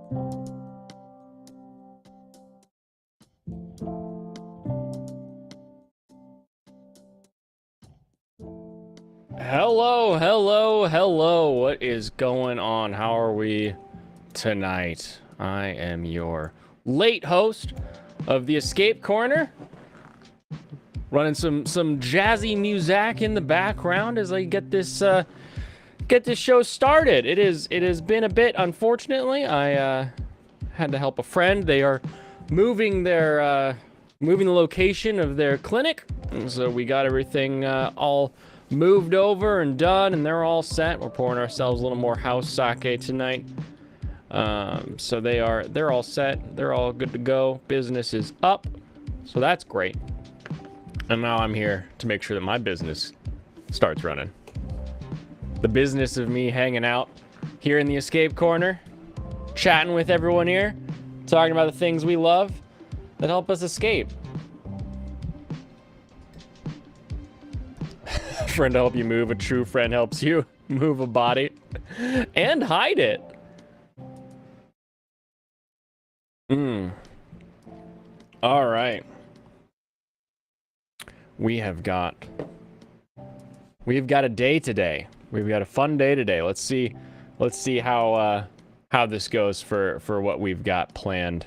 Hello, hello, hello. What is going on? How are we tonight? I am your late host of the Escape Corner. Running some jazzy music in the background as I get this show started. It has been a bit, unfortunately. I had to help a friend. They are moving the location of their clinic, and so we got everything all moved over and done, and they're all set. We're pouring ourselves a little more house sake tonight. So they're all set. They're all good to go. Business is up, so that's great. And now I'm here to make sure that my business starts running. The business of me hanging out here in the Escape Corner, chatting with everyone here, talking about the things we love that help us escape. Friend to help you move. A true friend helps you move a body and hide it. All right. We've got a day today. We've got a fun day today. Let's see how this goes for what we've got planned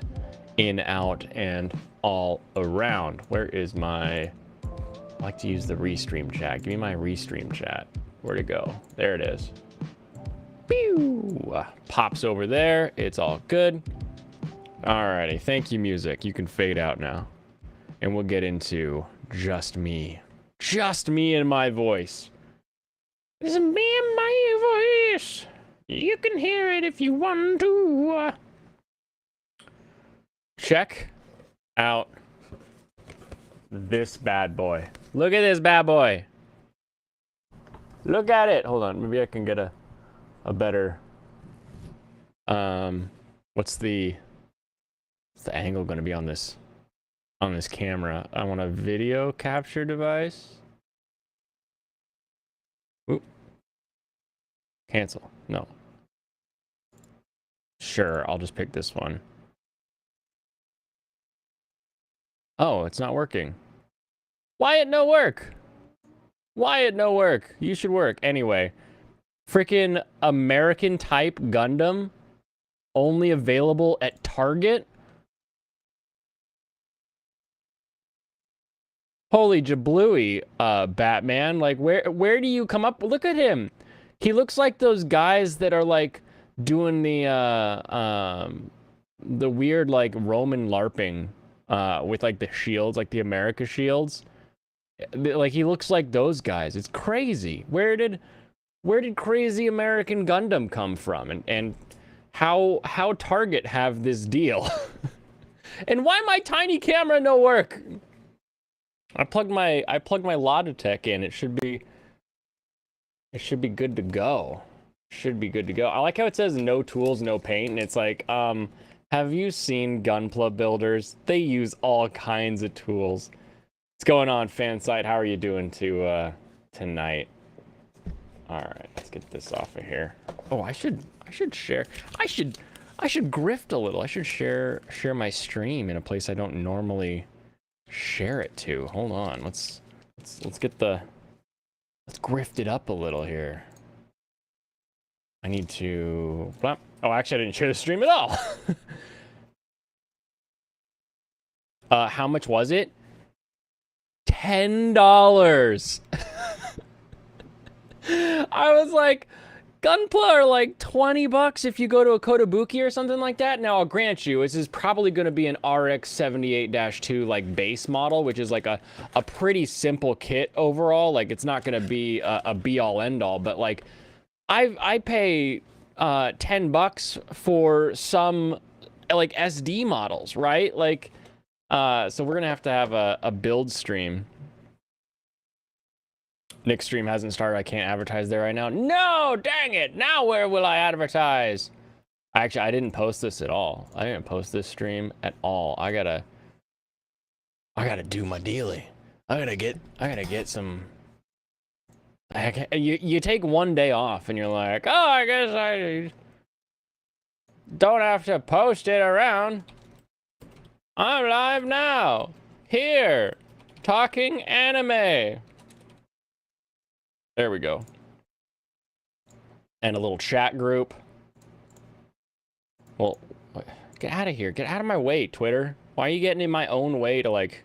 in, out, and all around. Where is my... I like to use the restream chat. Give me my restream chat. Where'd it go? There it is. Pew! Pops over there. It's all good. Alrighty. Thank you, music. You can fade out now. And we'll get into just me. Just me and my voice. It's me and my voice. You can hear it if you want to. Check out this bad boy. Look at this bad boy. Look at it. Hold on. Maybe I can get a better... What's the angle going to be on this camera? I want a video capture device. Oop. Cancel. No. Sure, I'll just pick this one. Oh, it's not working. Why it no work? Why it no work? You should work. Anyway, freaking American type Gundam only available at Target. Holy jablooey, Batman. Like, where do you come up? Look at him. He looks like those guys that are like doing the weird like Roman LARPing with like the shields, like the America shields. Like, he looks like those guys. It's crazy. Where did crazy American Gundam come from? And how Target have this deal? And why my tiny camera no work? I plugged my Logitech in. It should be good to go. Should be good to go. I like how it says no tools, no paint, and it's like, have you seen Gunpla builders? They use all kinds of tools. What's going on, Fansite? How are you doing tonight? All right, let's get this off of here. Oh, I should share. I should grift a little. I should share my stream in a place I don't normally share it to. Hold on. Let's grift it up a little here. I need to... Oh, actually, I didn't share the stream at all. How much was it? $10. I was like, Gunpla are like $20 if you go to a Kotobuki or something like that. Now, I'll grant you, this is probably going to be an RX 78-2 like base model, which is like a pretty simple kit overall. Like, it's not going to be a be-all end-all, but like, I pay $10 for some like SD models, right? Like, so we're gonna have a build stream. Nick's stream hasn't started. I can't advertise there right now. No, dang it! Now where will I advertise? Actually, I didn't post this at all. I didn't post this stream at all. I gotta do my dealy. I gotta get some. You take one day off and you're like, oh, I guess I Don't have to post it around. I'm live now. Here. Talking anime. There we go. And a little chat group. Well, get out of here. Get out of my way, Twitter. Why are you getting in my own way to, like,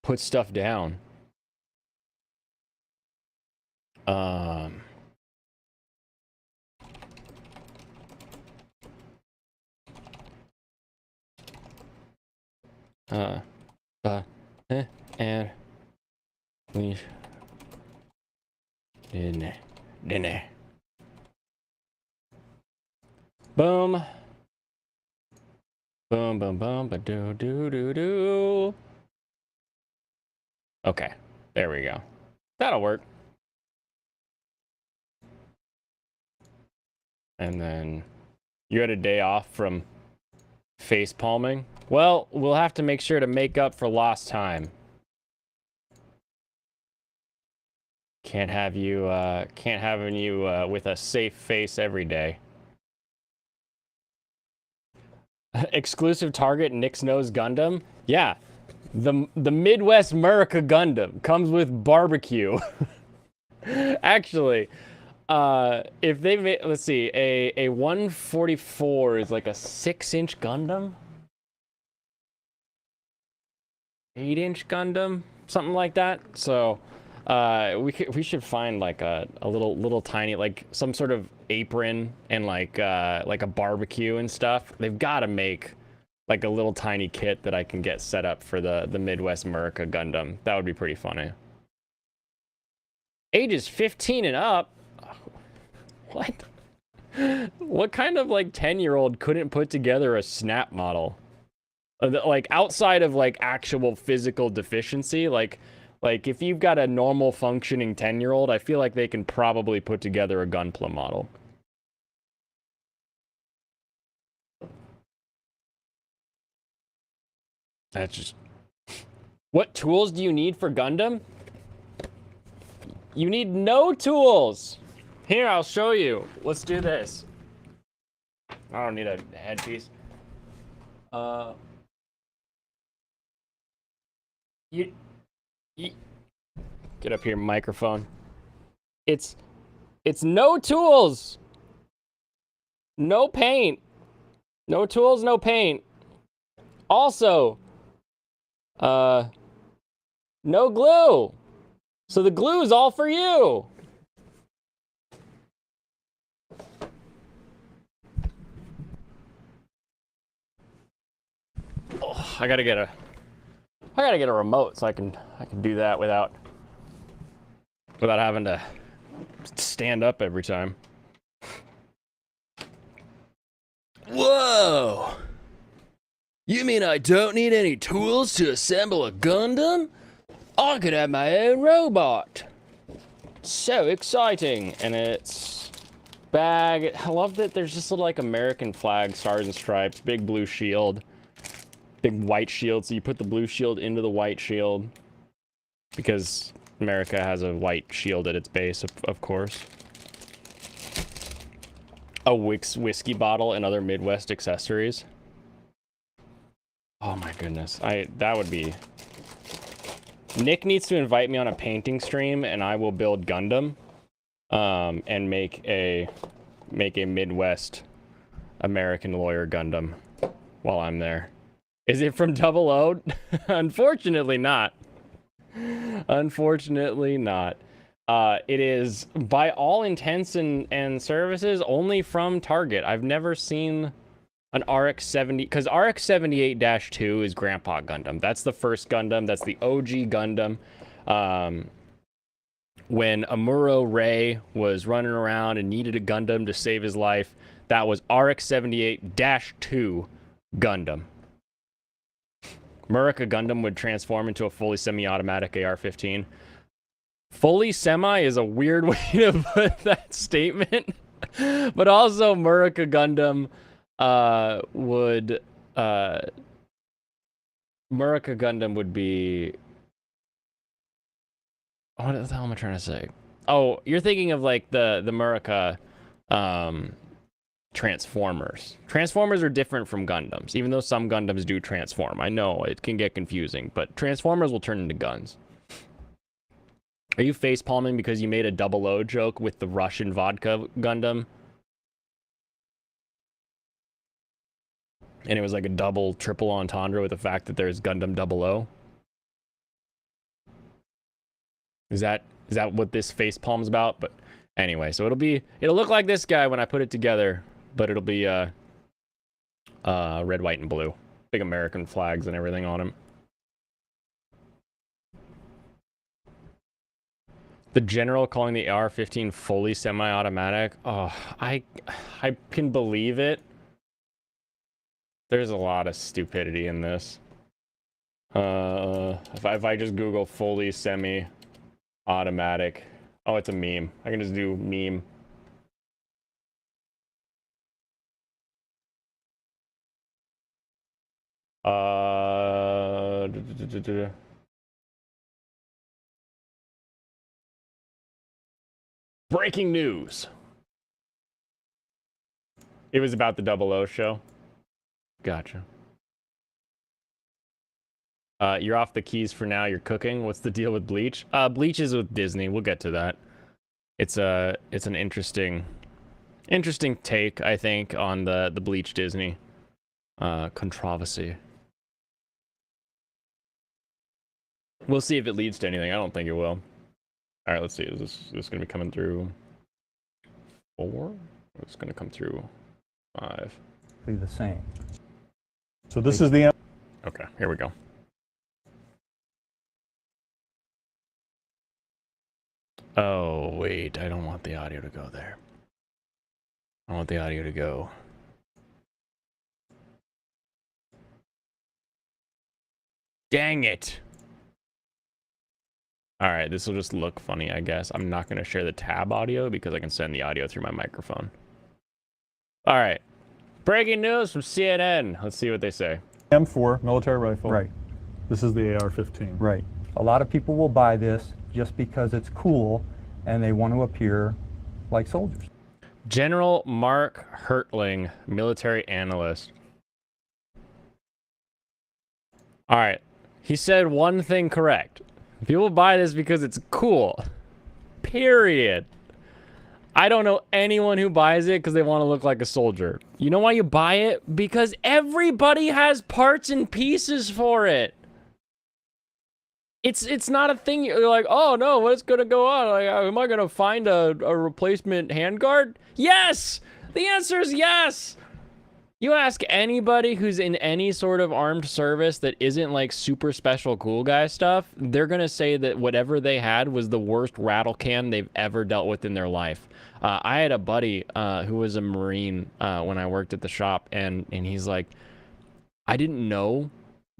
put stuff down? And we dinner. Boom. Boom, boom, boom, ba do do do do. Okay, there we go. That'll work. And then you had a day off from face palming. Well, we'll have to make sure to make up for lost time. Can't have you with a safe face every day. Exclusive Target Nick's Nose Gundam. Yeah, the Midwest America Gundam comes with barbecue. Actually, if they made, let's see, a 144 is like a 6-inch Gundam, 8-inch Gundam, something like that. So, we should find like a little tiny, like some sort of apron and like a barbecue and stuff. They've got to make like a little tiny kit that I can get set up for the Midwest America Gundam. That would be pretty funny. Ages 15 and up. What? What kind of like 10-year-old couldn't put together a snap model? Like outside of like actual physical deficiency, like if you've got a normal functioning 10-year-old, I feel like they can probably put together a Gunpla model. That's just... What tools do you need for Gundam? You need no tools. Here, I'll show you. Let's do this. I don't need a headpiece. You get up here, microphone. It's no tools. No paint. No tools, no paint. Also, no glue. So the glue is all for you. Oh, I gotta get a remote so I can do that without having to stand up every time. Whoa! You mean I don't need any tools to assemble a Gundam? I could have my own robot. So exciting. And it's bag. I love that there's just little like American flag, stars and stripes, big blue shield, big white shield. So you put the blue shield into the white shield because America has a white shield at its base, of course. A whiskey bottle and other Midwest accessories. Oh my goodness. That would be... Nick needs to invite me on a painting stream and I will build Gundam and make a Midwest American lawyer Gundam while I'm there. Is it from Double O? Unfortunately not. Unfortunately not. It is, by all intents and services, only from Target. I've never seen an RX-70, because RX-78-2 is Grandpa Gundam. That's the first Gundam. That's the OG Gundam. When Amuro Ray was running around and needed a Gundam to save his life, that was RX-78-2 Gundam. Murica Gundam would transform into a fully semi-automatic AR-15. Fully semi is a weird way to put that statement. But also Murica Gundam would be... What the hell am I trying to say? Oh, you're thinking of like the Murica Transformers. Transformers are different from Gundams, even though some Gundams do transform. I know it can get confusing, but Transformers will turn into guns. Are you facepalming because you made a double O joke with the Russian vodka Gundam? And it was like a double, triple entendre with the fact that there's Gundam 00? Is that what this facepalm's about? But anyway, so it'll look like this guy when I put it together, but it'll be red, white, and blue. Big American flags and everything on him. The general calling the AR-15 fully semi-automatic. Oh, I can believe it. There's a lot of stupidity in this. If I just Google fully semi-automatic. Oh, it's a meme. I can just do meme. Breaking news. It was about the 00 show. Gotcha. You're off the keys for now. You're cooking. What's the deal with Bleach? Bleach is with Disney. We'll get to that. It's an interesting take, I think, on the Bleach Disney controversy. We'll see if it leads to anything. I don't think it will. All right, let's see. Is this going to be coming through 4? It's going to come through 5. Be the same. So this is the... Okay, here we go. Oh, wait. I don't want the audio to go there. I want the audio to go. Dang it. All right, this will just look funny, I guess. I'm not going to share the tab audio because I can send the audio through my microphone. All right. Breaking news from CNN. Let's see what they say. M4 military rifle. Right. This is the AR-15. Right. A lot of people will buy this just because it's cool and they want to appear like soldiers. General Mark Hertling, military analyst. All right. He said one thing correct. People buy this because it's cool. Period. I don't know anyone who buys it because they want to look like a soldier. You know why you buy it? Because everybody has parts and pieces for it. It's not a thing you're like, oh no, what's gonna go on? Like, am I gonna find a replacement handguard? Yes! The answer is yes! You ask anybody who's in any sort of armed service that isn't like super special cool guy stuff, they're gonna say that whatever they had was the worst rattle can they've ever dealt with in their life. I had a buddy who was a Marine when I worked at the shop, and he's like, I didn't know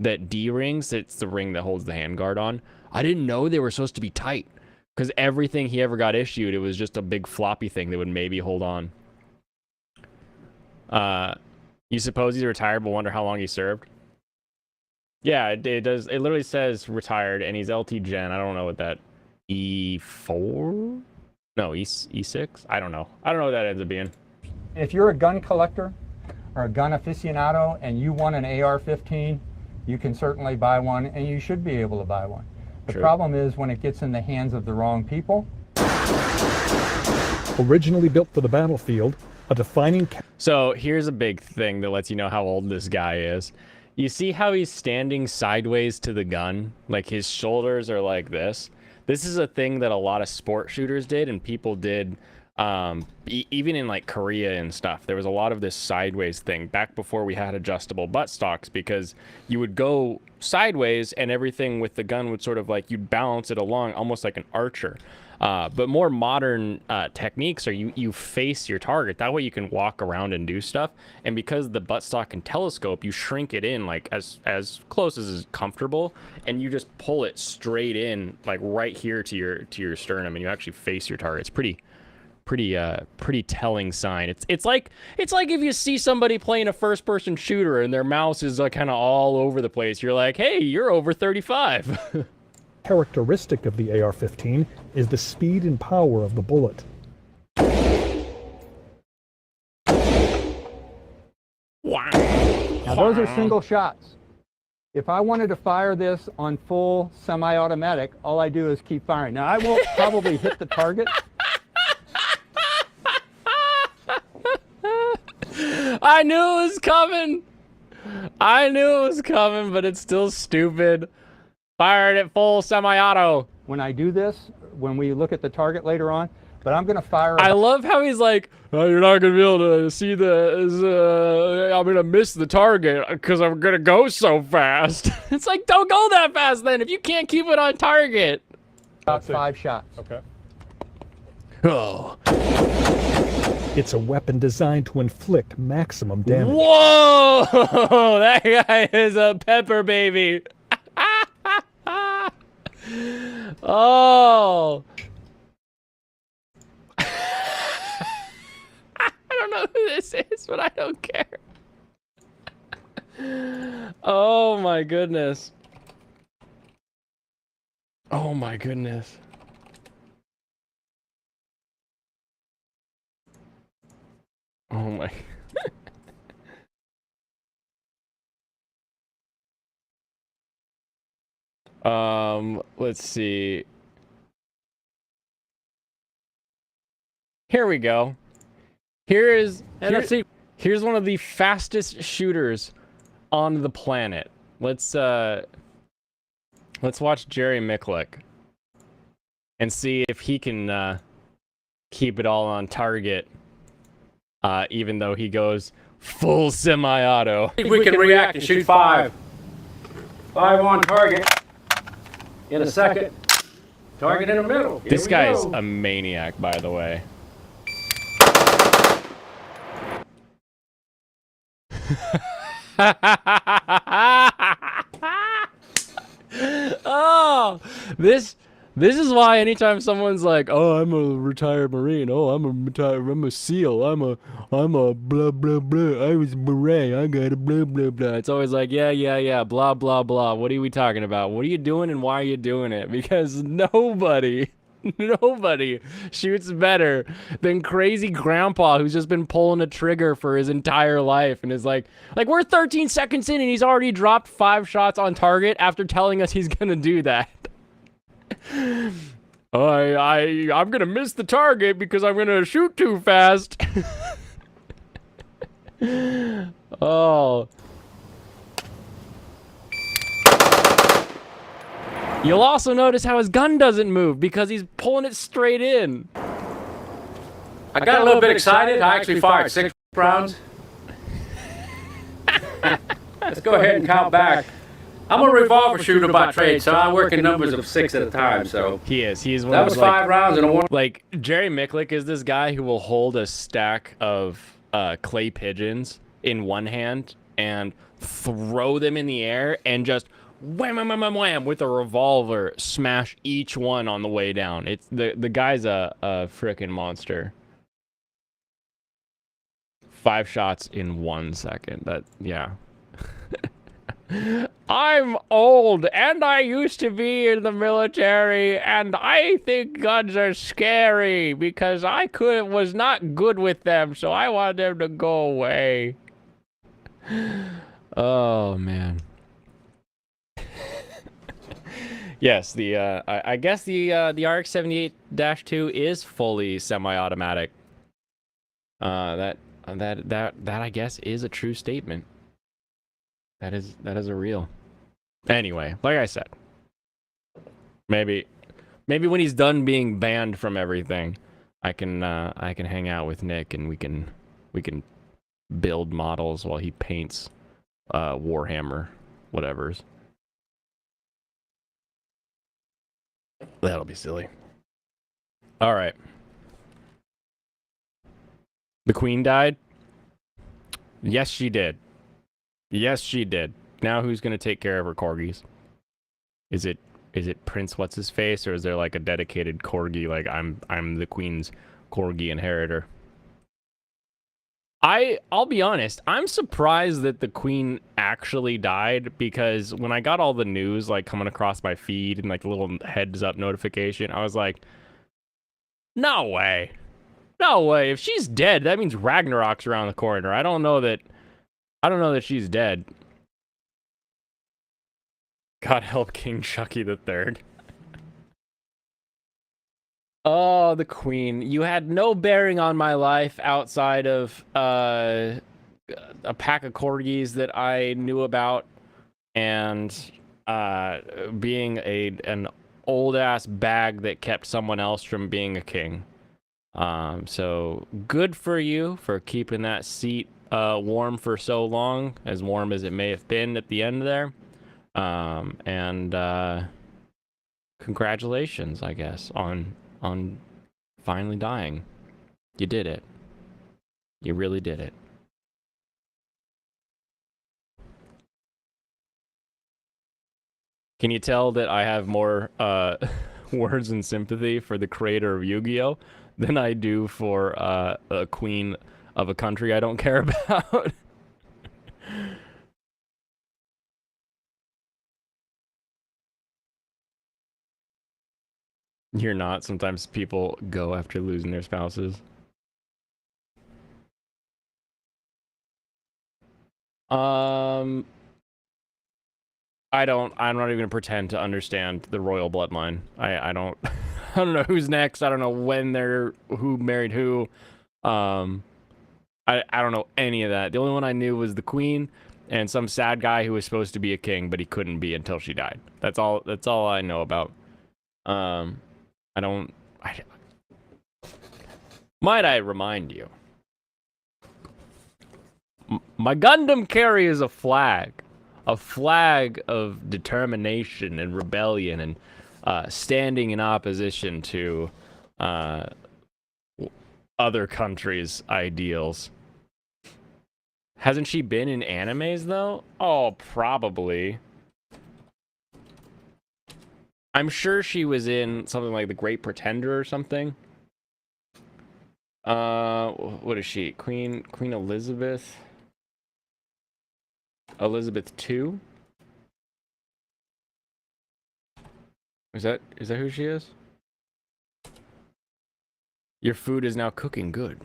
that D-rings, it's the ring that holds the handguard on, I didn't know they were supposed to be tight. Because everything he ever got issued, it was just a big floppy thing that would maybe hold on. You suppose he's retired, but wonder how long he served? Yeah, it does. It literally says retired, and he's LT Gen. I don't know what that... E4? No, E6? I don't know. I don't know what that ends up being. If you're a gun collector or a gun aficionado and you want an AR-15, you can certainly buy one, and you should be able to buy one. The problem is when it gets in the hands of the wrong people. Originally built for the battlefield, a defining... So here's a big thing that lets you know how old this guy is. You see how he's standing sideways to the gun? Like his shoulders are like this. This is a thing that a lot of sport shooters did, and people did even in like Korea and stuff. There was a lot of this sideways thing back before we had adjustable butt stocks, because you would go sideways and everything with the gun would sort of like, you'd balance it along almost like an archer. But more modern techniques are you face your target. That way you can walk around and do stuff. And because the buttstock can telescope, you shrink it in like as close as is comfortable, and you just pull it straight in like right here to your sternum, and you actually face your target. It's pretty telling sign. It's like if you see somebody playing a first-person shooter and their mouse is like kind of all over the place, you're like, hey, you're over 35. Characteristic of the AR-15 is the speed and power of the bullet. Now those are single shots. If I wanted to fire this on full semi-automatic, all I do is keep firing. Now I won't probably hit the target. I knew it was coming. I knew it was coming, but it's still stupid. Fired at full semi-auto. When I do this, when we look at the target later on, but I'm going to fire. I love how he's like, oh, you're not going to be able to see I'm going to miss the target because I'm going to go so fast. It's like, don't go that fast then if you can't keep it on target. About 5 shots. Okay. Oh. It's a weapon designed to inflict maximum damage. Whoa! That guy is a pepper baby. Oh. I don't know who this is, but I don't care. Oh my goodness. Oh my goodness. Oh my. Let's see. Here we go. Here's one of the fastest shooters on the planet. Let's watch Jerry Micklick and see if he can keep it all on target, even though he goes full semi-auto. We can react and shoot 5. 5 on target. In a second. Target in the middle. This guy's a maniac, by the way. Oh, this is why anytime someone's like, "Oh, I'm a retired Marine. Oh, I'm a SEAL. I'm a blah blah blah. I was a beret. I got a blah blah blah." It's always like, yeah, blah blah blah. What are we talking about? What are you doing and why are you doing it? Because nobody shoots better than crazy grandpa who's just been pulling a trigger for his entire life and is like we're 13 seconds in and he's already dropped 5 shots on target after telling us he's gonna do that. I'm gonna miss the target because I'm gonna shoot too fast. Oh. You'll also notice how his gun doesn't move because he's pulling it straight in. I got a little bit excited. I actually fired 6 rounds. Let's go ahead and count back. I'm a revolver shooter by trade, so I work in numbers of 6 at a time. So he is one that of was those, 5 rounds and a 1. Like Jerry Micklick is this guy who will hold a stack of clay pigeons in one hand and throw them in the air and just wham, wham, wham, wham, wham with a revolver, smash each one on the way down. It's the guy's a frickin' monster. 5 shots in 1 second. Yeah. I'm old and I used to be in the military and I think guns are scary because I was not good with them, so I want them to go away. Oh man. Yes, I guess the RX-78-2 is fully semi-automatic. That I guess is a true statement. That is a real. Anyway, like I said, maybe when he's done being banned from everything, I can hang out with Nick and we can build models while he paints Warhammer whatevers. That'll be silly. All right. The Queen died? Yes, she did. Yes, she did. Now who's going to take care of her corgis? Is it Prince what's his face, or is there like a dedicated corgi like I'm the Queen's corgi inheritor? I'll be honest, I'm surprised that the Queen actually died, because when I got all the news like coming across my feed and like a little heads up notification, I was like, no way. No way. If she's dead, that means Ragnarok's around the corner. I don't know that I don't know that she's dead. God help King Chucky the Third. Oh, the Queen. You had no bearing on my life outside of a pack of corgis that I knew about, and being an old ass bag that kept someone else from being a king. So good for you for keeping that seat warm for so long, as warm as it may have been at the end there. And congratulations, I guess, on finally dying. You did it. You really did it. Can you tell that I have more words and sympathy for the creator of Yu-Gi-Oh than I do for a queen of a country I don't care about? You're not. Sometimes people go after losing their spouses. I'm not even gonna pretend to understand the royal bloodline. I don't I don't know who's next. I don't know who married who. I don't know any of that. The only one I knew was the queen and some sad guy who was supposed to be a king, but he couldn't be until she died. That's all I know about. Might I remind you, my Gundam carries a flag of determination and rebellion and standing in opposition to other countries' ideals. Hasn't she been in animes though? Oh, probably. I'm sure she was in something like The Great Pretender or something. What is she? Queen Elizabeth? Elizabeth II? Is that who she is? Your food is now cooking good.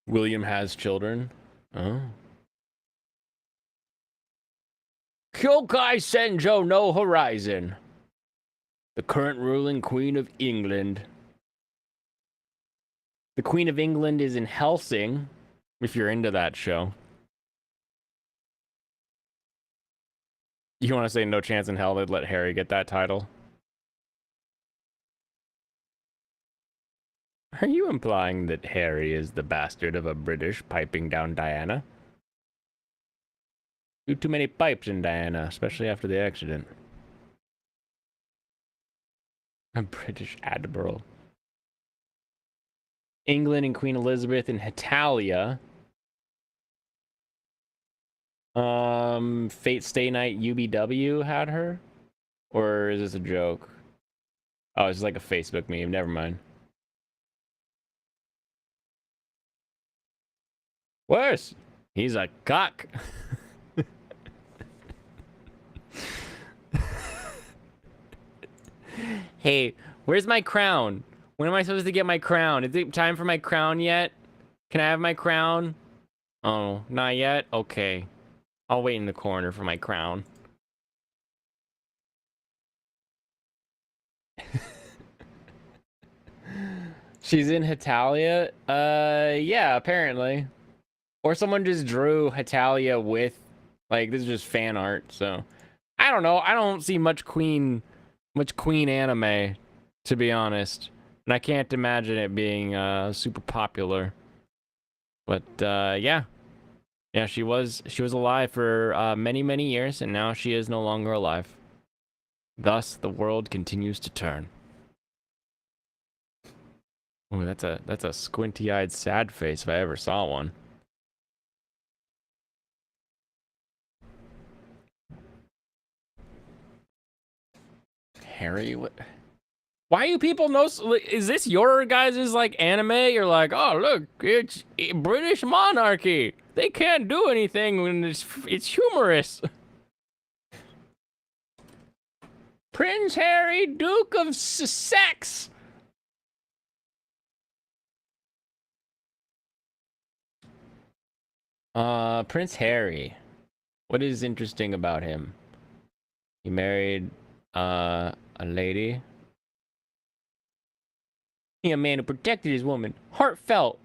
William has children. Oh. Kyokai Senjo no Horizon. The current ruling Queen of England. The Queen of England is in Helsing, if you're into that show. You want to say no chance in hell they'd let Harry get that title? Are you implying that Harry is the bastard of a British piping down Diana? Too many pipes in Diana, especially after the accident. A British admiral. England and Queen Elizabeth and Hetalia. Fate Stay Night UBW had her? Or is this a joke? Oh, it's like a Facebook meme. Never mind. Worse. He's a cock. Hey, where's my crown? When am I supposed to get my crown? Is it time for my crown yet? Can I have my crown? Oh, not yet? Okay. I'll wait in the corner for my crown. She's in Hetalia? Yeah, apparently. Or someone just drew Hetalia with, like, this is just fan art, so. I don't know. I don't see much Queen anime, to be honest. And I can't imagine it being super popular. But yeah. Yeah, she was alive for many years, and now she is no longer alive. Thus the world continues to turn. Oh, that's a squinty-eyed sad face if I ever saw one. Harry, what? Why you people know? Is this your guys' like anime? You're like, oh look, it's British monarchy. They can't do anything when it's humorous. Prince Harry, Duke of Sussex. Prince Harry. What is interesting about him? He married a lady. He a man who protected his woman. Heartfelt.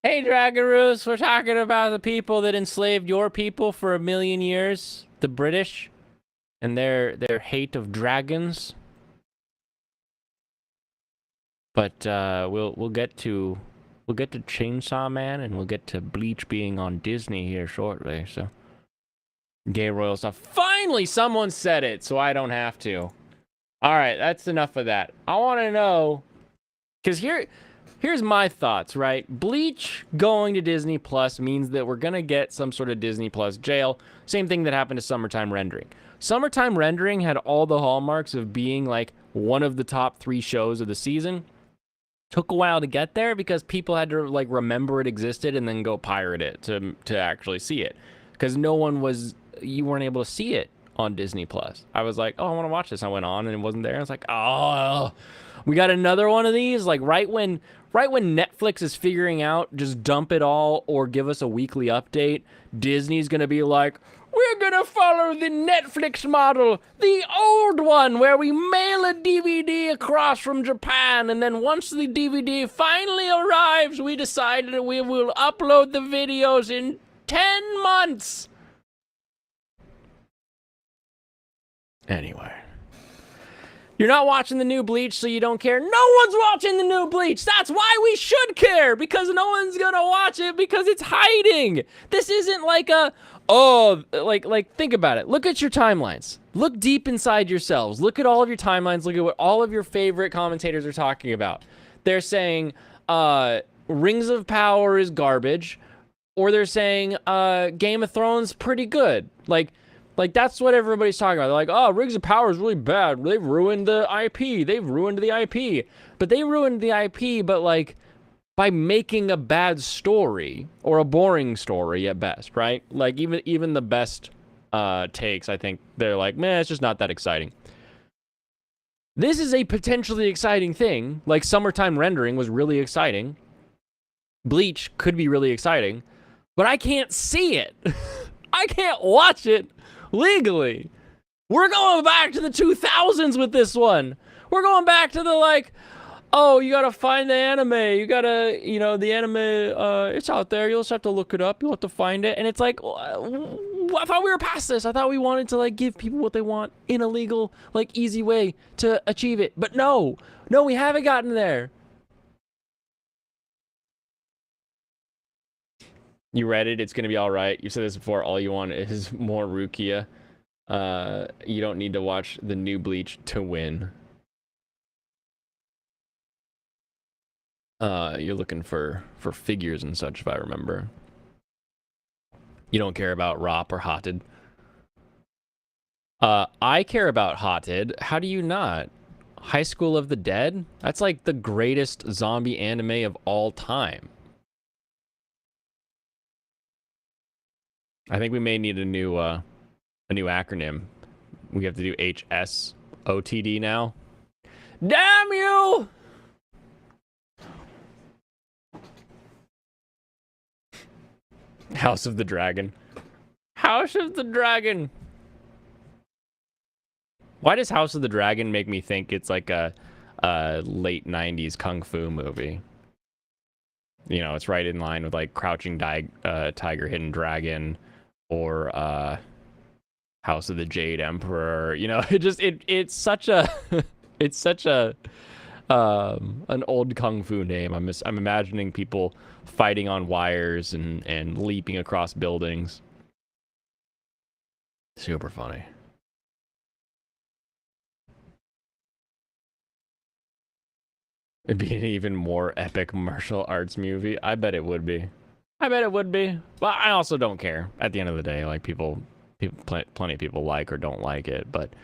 Hey, Dragaroos, we're talking about the people that enslaved your people for 1,000,000 years, the British, and their hate of dragons. But we'll get to Chainsaw Man, and we'll get to Bleach being on Disney here shortly. So, gay royal stuff. Finally, someone said it, so I don't have to. All right, that's enough of that. I want to know, because here's my thoughts, right? Bleach going to Disney Plus means that we're going to get some sort of Disney Plus jail. Same thing that happened to Summertime Rendering. Summertime Rendering had all the hallmarks of being like one of the top 3 shows of the season. Took a while to get there because people had to like remember it existed and then go pirate it to actually see it. Because you weren't able to see it on Disney Plus. I was like, oh, I want to watch this. I went on and it wasn't there. I was like, oh, we got another one of these. Like right when Netflix is figuring out just dump it all or give us a weekly update, Disney's gonna be like, we're gonna follow the Netflix model, the old one where we mail a DVD across from Japan, and then once the DVD finally arrives, we decide that we will upload the videos in 10 months. Anyway. You're not watching the new Bleach, so you don't care. No one's watching the new Bleach. That's why we should care, because no one's gonna watch it because it's hiding. This isn't like think about it. Look at your timelines. Look deep inside yourselves. Look at all of your timelines. Look at what all of your favorite commentators are talking about. They're saying Rings of Power is garbage, or they're saying Game of Thrones pretty good. Like, that's what everybody's talking about. They're like, oh, Rings of Power is really bad. They've ruined the IP. They've ruined the IP. But they ruined the IP, but, like, by making a bad story, or a boring story at best, right? Like, even the best takes, I think, they're like, man, it's just not that exciting. This is a potentially exciting thing. Like, Summertime Rendering was really exciting. Bleach could be really exciting. But I can't see it. I can't watch it legally. We're going back to the 2000s with this one. We're going back to the like, oh, you gotta find the anime. You gotta, the anime, it's out there. You'll just have to look it up. You'll have to find it. And it's like, I thought we were past this. I thought we wanted to like give people what they want in a legal, like easy way to achieve it. But no, we haven't gotten there. You read it. It's going to be all right. You said this before. All you want is more Rukia. You don't need to watch the new Bleach to win. You're looking for figures and such, if I remember. You don't care about ROP or Hotted. I care about Hotted. How do you not? High School of the Dead? That's like the greatest zombie anime of all time. I think we may need a new acronym. We have to do HSOTD now. Damn you! House of the Dragon. House of the Dragon. Why does House of the Dragon make me think it's like a late 90s kung fu movie? It's right in line with like Crouching Tiger, Hidden Dragon, or House of the Jade Emperor. It's such a an old kung fu name. I'm imagining people fighting on wires and leaping across buildings. Super funny. It'd be an even more epic martial arts movie. I bet it would be. But I also don't care. At the end of the day, like plenty of people like or don't like it, but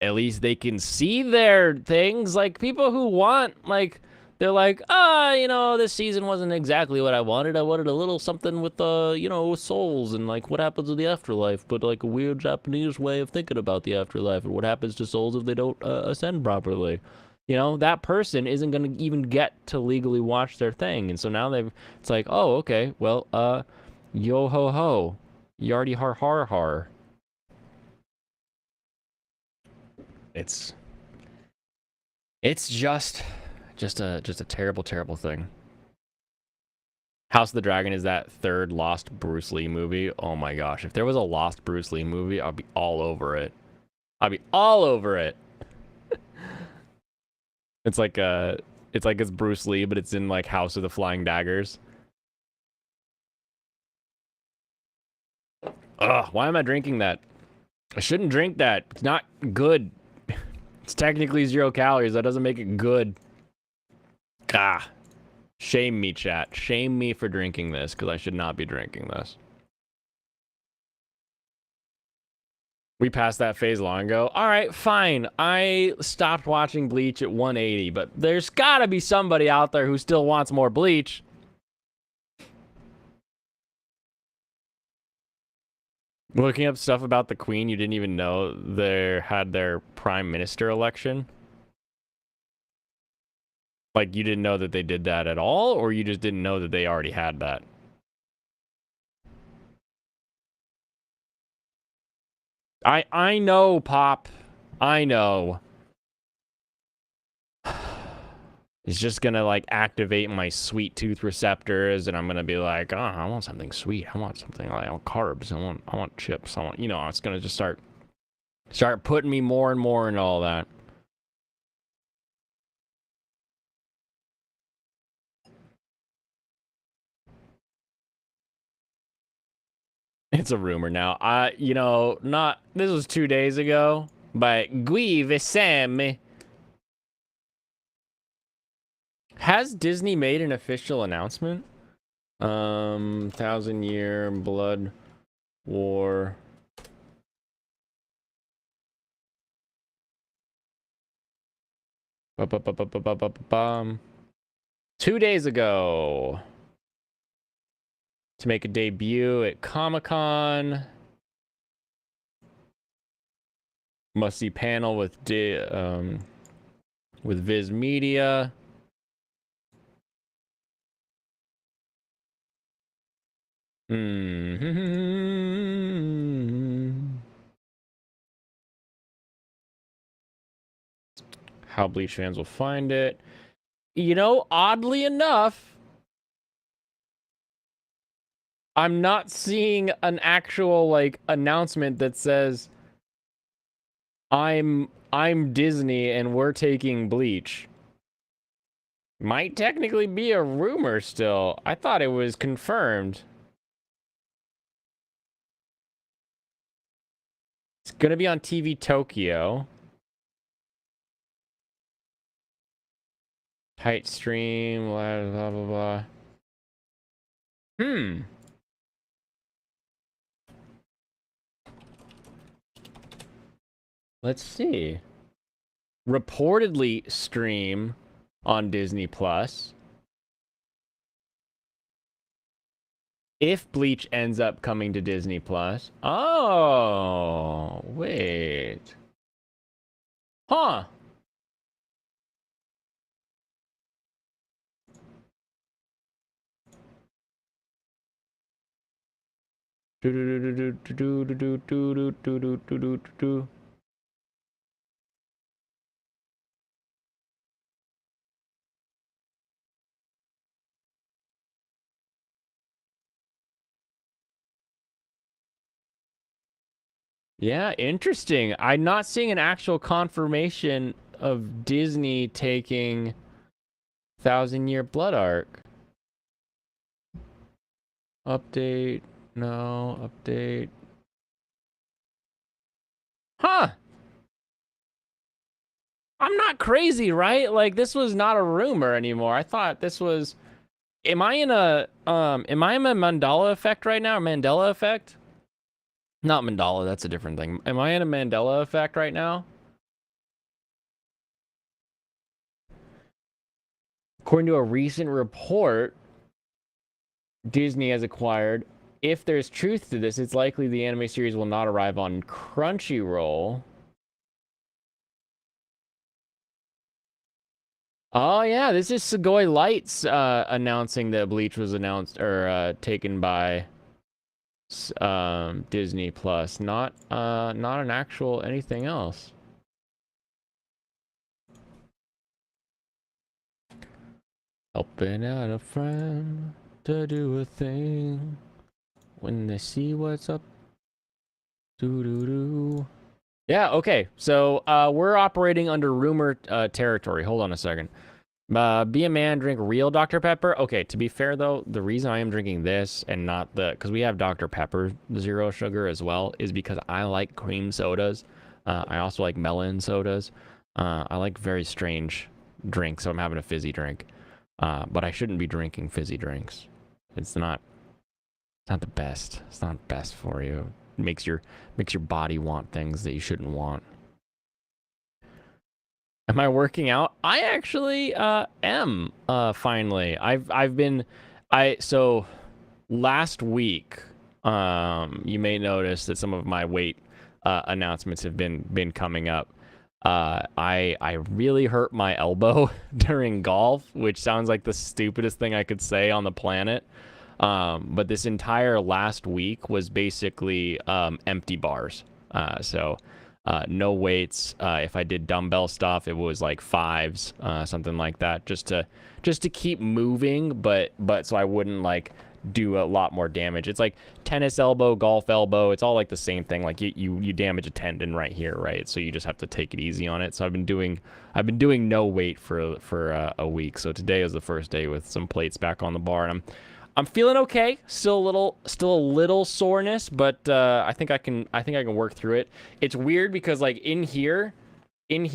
at least they can see their things. Like people who want, like, they're like, this season wasn't exactly what I wanted. I wanted a little something with souls and like what happens in the afterlife, but like a weird Japanese way of thinking about the afterlife, or what happens to souls if they don't ascend properly. you know, that person isn't going to even get to legally watch their thing. And so now it's like, oh, okay, well, yo ho ho, yardy har har har. It's just a terrible, terrible thing. House of the Dragon is that third Lost Bruce Lee movie. Oh my gosh, if there was a Lost Bruce Lee movie, I'd be all over it. I'd be all over it. It's like it's Bruce Lee, but it's in like House of the Flying Daggers. Ugh, why am I drinking that? I shouldn't drink that. It's not good. It's technically 0 calories. That doesn't make it good. Ah. Shame me, chat. Shame me for drinking this, because I should not be drinking this. We passed that phase long ago. All right, fine. I stopped watching Bleach at 180, but there's gotta be somebody out there who still wants more Bleach. Looking up stuff about the Queen, you didn't even know they had their prime minister election? Like, you didn't know that they did that at all, or you just didn't know that they already had that? I know, Pop. I know. It's just gonna, like, activate my sweet tooth receptors, and I'm gonna be like, oh, I want something sweet. I want something, like, I want carbs. I want chips. I want, you know, it's gonna just start putting me more and more into all that. It's a rumor now. You know, this was 2 days ago, but Gui Visem. Has Disney made an official announcement? 1,000-year blood war. Ba-ba-ba-ba-ba-ba-ba-bum. 2 days ago. To make a debut at Comic-Con. Must-see panel with Viz Media. How Bleach fans will find it. You know, oddly enough, I'm not seeing an actual, like, announcement that says I'm Disney and we're taking Bleach. Might technically be a rumor still. I thought it was confirmed. It's gonna be on TV Tokyo. Tight stream, blah blah blah blah. Let's see. Reportedly stream on Disney Plus. If Bleach ends up coming to Disney Plus. Oh, wait. Huh. Yeah, interesting. I'm not seeing an actual confirmation of Disney taking 1,000-year blood arc. Update. No, update. Huh. I'm not crazy, right? Like, this was not a rumor anymore. I thought this was... Am I in a Mandela effect right now? Or Mandela effect? Not Mandela, that's a different thing. Am I in a Mandela effect right now? According to a recent report Disney has acquired, if there's truth to this, it's likely the anime series will not arrive on Crunchyroll. Oh yeah, this is Sugoi Lights announcing that Bleach was announced or taken by Disney Plus, not an actual anything else. Helping out a friend to do a thing when they see what's up. Doo doo doo. Yeah, okay. So we're operating under rumor territory. Hold on a second. Be a man, drink real Dr. Pepper. Okay, to be fair though, the reason I am drinking this and not because we have Dr. Pepper zero sugar as well, is because I like cream sodas. I also like melon sodas. I like very strange drinks, so I'm having a fizzy drink. But I shouldn't be drinking fizzy drinks. It's not the best. It's not best for you. It makes your body want things that you shouldn't want. Am I working out? I actually am finally. So last week you may notice that some of my weight announcements have been coming up. I really hurt my elbow during golf, which sounds like the stupidest thing I could say on the planet. But this entire last week was basically empty bars. So no weights. If I did dumbbell stuff, it was like fives, something like that, just to keep moving, but so I wouldn't like do a lot more damage. It's like tennis elbow, golf elbow. It's all like the same thing. Like you damage a tendon right here, right? So you just have to take it easy on it. So I've been doing no weight for a week. So today is the first day with some plates back on the bar, and I'm feeling okay. Still a little soreness, but I think I can work through it. It's weird because like in here to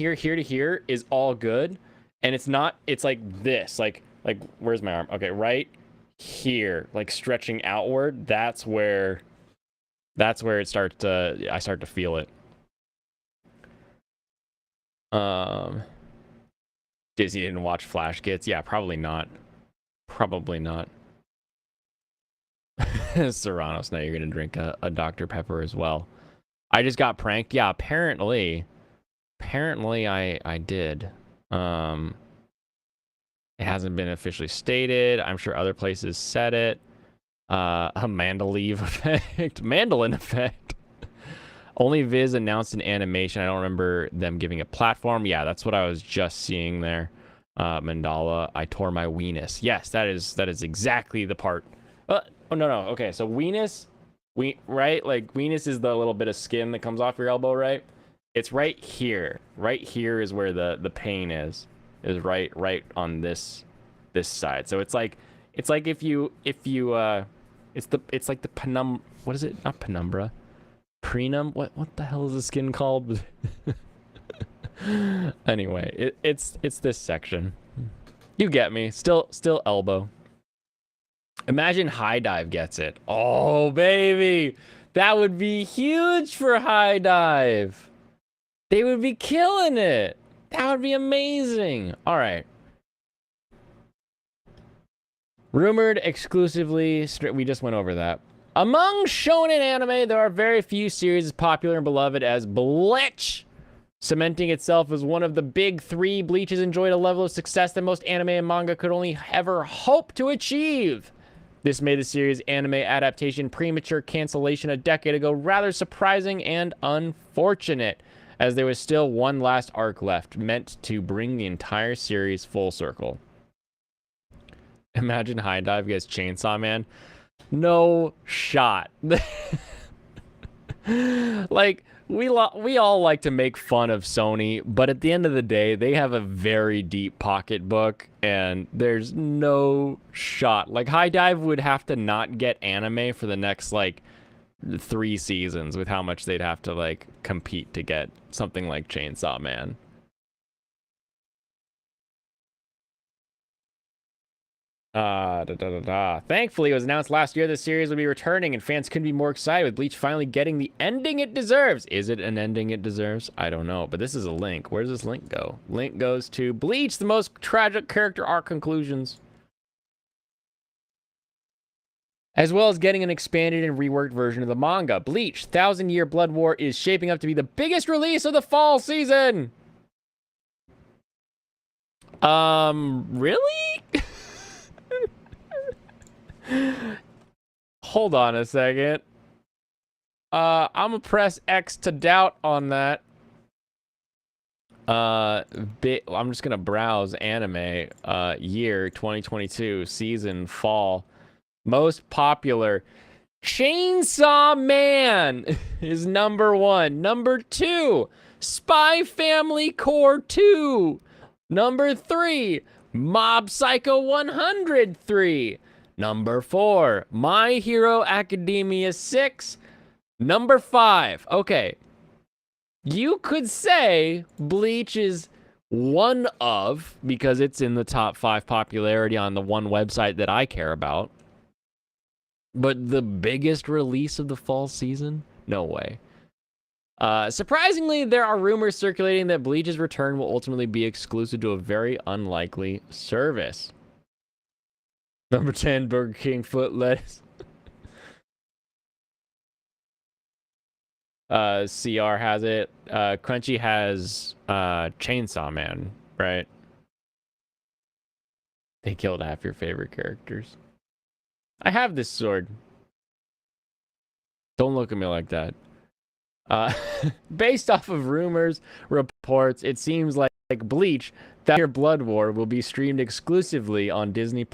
here is all good, and it's not. It's like this. Like where's my arm? Okay, right here, like stretching outward. That's where it starts to. I start to feel it. Disney didn't watch Flash Gets. Yeah, probably not. Probably not. Serranos, now you're gonna drink a Dr. Pepper as well. I just got pranked. Yeah, apparently I did. It hasn't been officially stated. I'm sure other places said it. A Mandaleve effect. Mandolin effect. Only Viz announced an animation. I don't remember them giving a platform. Yeah, that's what I was just seeing there. Mandala, I tore my weenus. Yes, that is exactly the part. Oh, no. Okay, so weenus, right? Like, weenus is the little bit of skin that comes off your elbow, right? It's right here. Right here is where the pain is right on this side. So it's like if you it's like the penum. What is it? Not penumbra. Prenum. What the hell is the skin called? Anyway, it's this section. You get me. Still elbow. Imagine High Dive gets it. Oh, baby. That would be huge for High Dive. They would be killing it. That would be amazing. All right. Rumored exclusively. We just went over that. Among shonen anime, there are very few series as popular and beloved as Bleach, cementing itself as one of the big three. Bleach has enjoyed a level of success that most anime and manga could only ever hope to achieve. This made the series' anime adaptation premature cancellation a decade ago rather surprising and unfortunate, as there was still one last arc left, meant to bring the entire series full circle. Imagine High Dive gets Chainsaw Man. No shot. Like, we all like to make fun of Sony, but at the end of the day, they have a very deep pocketbook, and there's no shot. Like, High Dive would have to not get anime for the next, like, 3 seasons with how much they'd have to, like, compete to get something like Chainsaw Man. Thankfully, it was announced last year the series would be returning, and fans couldn't be more excited with Bleach finally getting the ending it deserves. Is it an ending it deserves? I don't know, but this is a link. Where does this link go? Link goes to Bleach, the most tragic character arc conclusions, as well as getting an expanded and reworked version of the manga. Bleach, 1,000-Year Blood War is shaping up to be the biggest release of the fall season. Really? Hold on a second. I'm gonna press X to doubt on that. I'm just gonna browse anime. Year 2022, season, fall. Most popular. Chainsaw Man is number 1. Number 2, Spy Family Core 2. Number 3, Mob Psycho 103. Number 4, My Hero Academia 6. Number 5. Okay. You could say Bleach is one of, because it's in the top 5 popularity on the one website that I care about. But the biggest release of the fall season? No way. Surprisingly, there are rumors circulating that Bleach's return will ultimately be exclusive to a very unlikely service. Number 10, Burger King foot lettuce. CR has it. Crunchy has Chainsaw Man, right? They killed half your favorite characters. I have this sword. Don't look at me like that. Based off of rumors, reports, it seems like Bleach, that your Blood War, will be streamed exclusively on Disney+.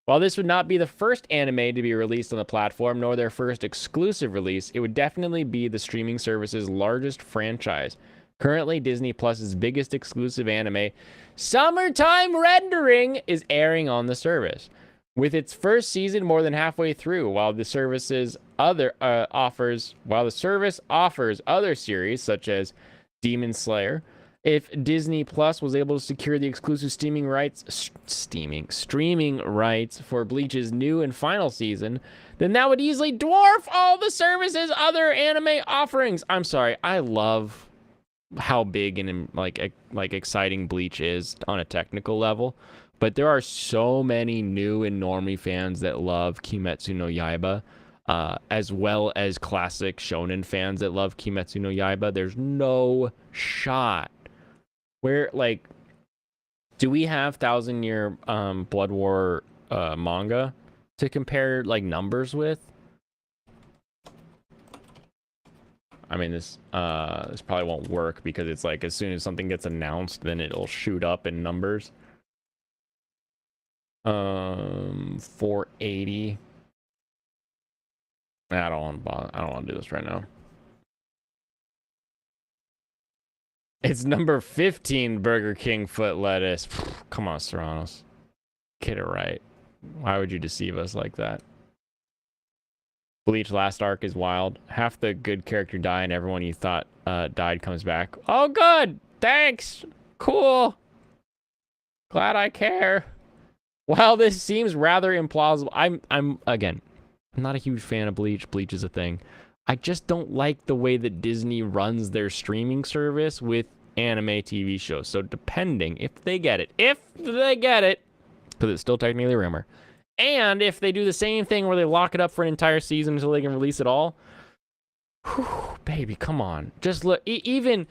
While this would not be the first anime to be released on the platform, nor their first exclusive release, it would definitely be the streaming service's largest franchise. Currently, Disney Plus's biggest exclusive anime, Summertime Rendering, is airing on the service. With its first season more than halfway through, while the service offers other series such as Demon Slayer, if Disney Plus was able to secure the exclusive streaming rights for Bleach's new and final season, then that would easily dwarf all the service's other anime offerings. I'm sorry, I love how big and like exciting Bleach is on a technical level, but there are so many new and normie fans that love Kimetsu no Yaiba, as well as classic shonen fans that love Kimetsu no Yaiba. There's no shot where, like, do we have 1,000-Year Blood War manga to compare like numbers with? I mean, this probably won't work because it's like as soon as something gets announced, then it'll shoot up in numbers. 480. I don't want to do this right now. It's number 15, Burger King foot lettuce. Come on, Serranos. Get it right. Why would you deceive us like that? Bleach last arc is wild. Half the good character die and everyone you thought died comes back. Oh, good. Thanks. Cool. Glad I care. While this seems rather implausible, I'm not a huge fan of Bleach. Bleach is a thing. I just don't like the way that Disney runs their streaming service with anime TV shows. So depending if they get it, because it's still technically a rumor, and if they do the same thing where they lock it up for an entire season until they can release it all, whew, baby, come on. Just look, even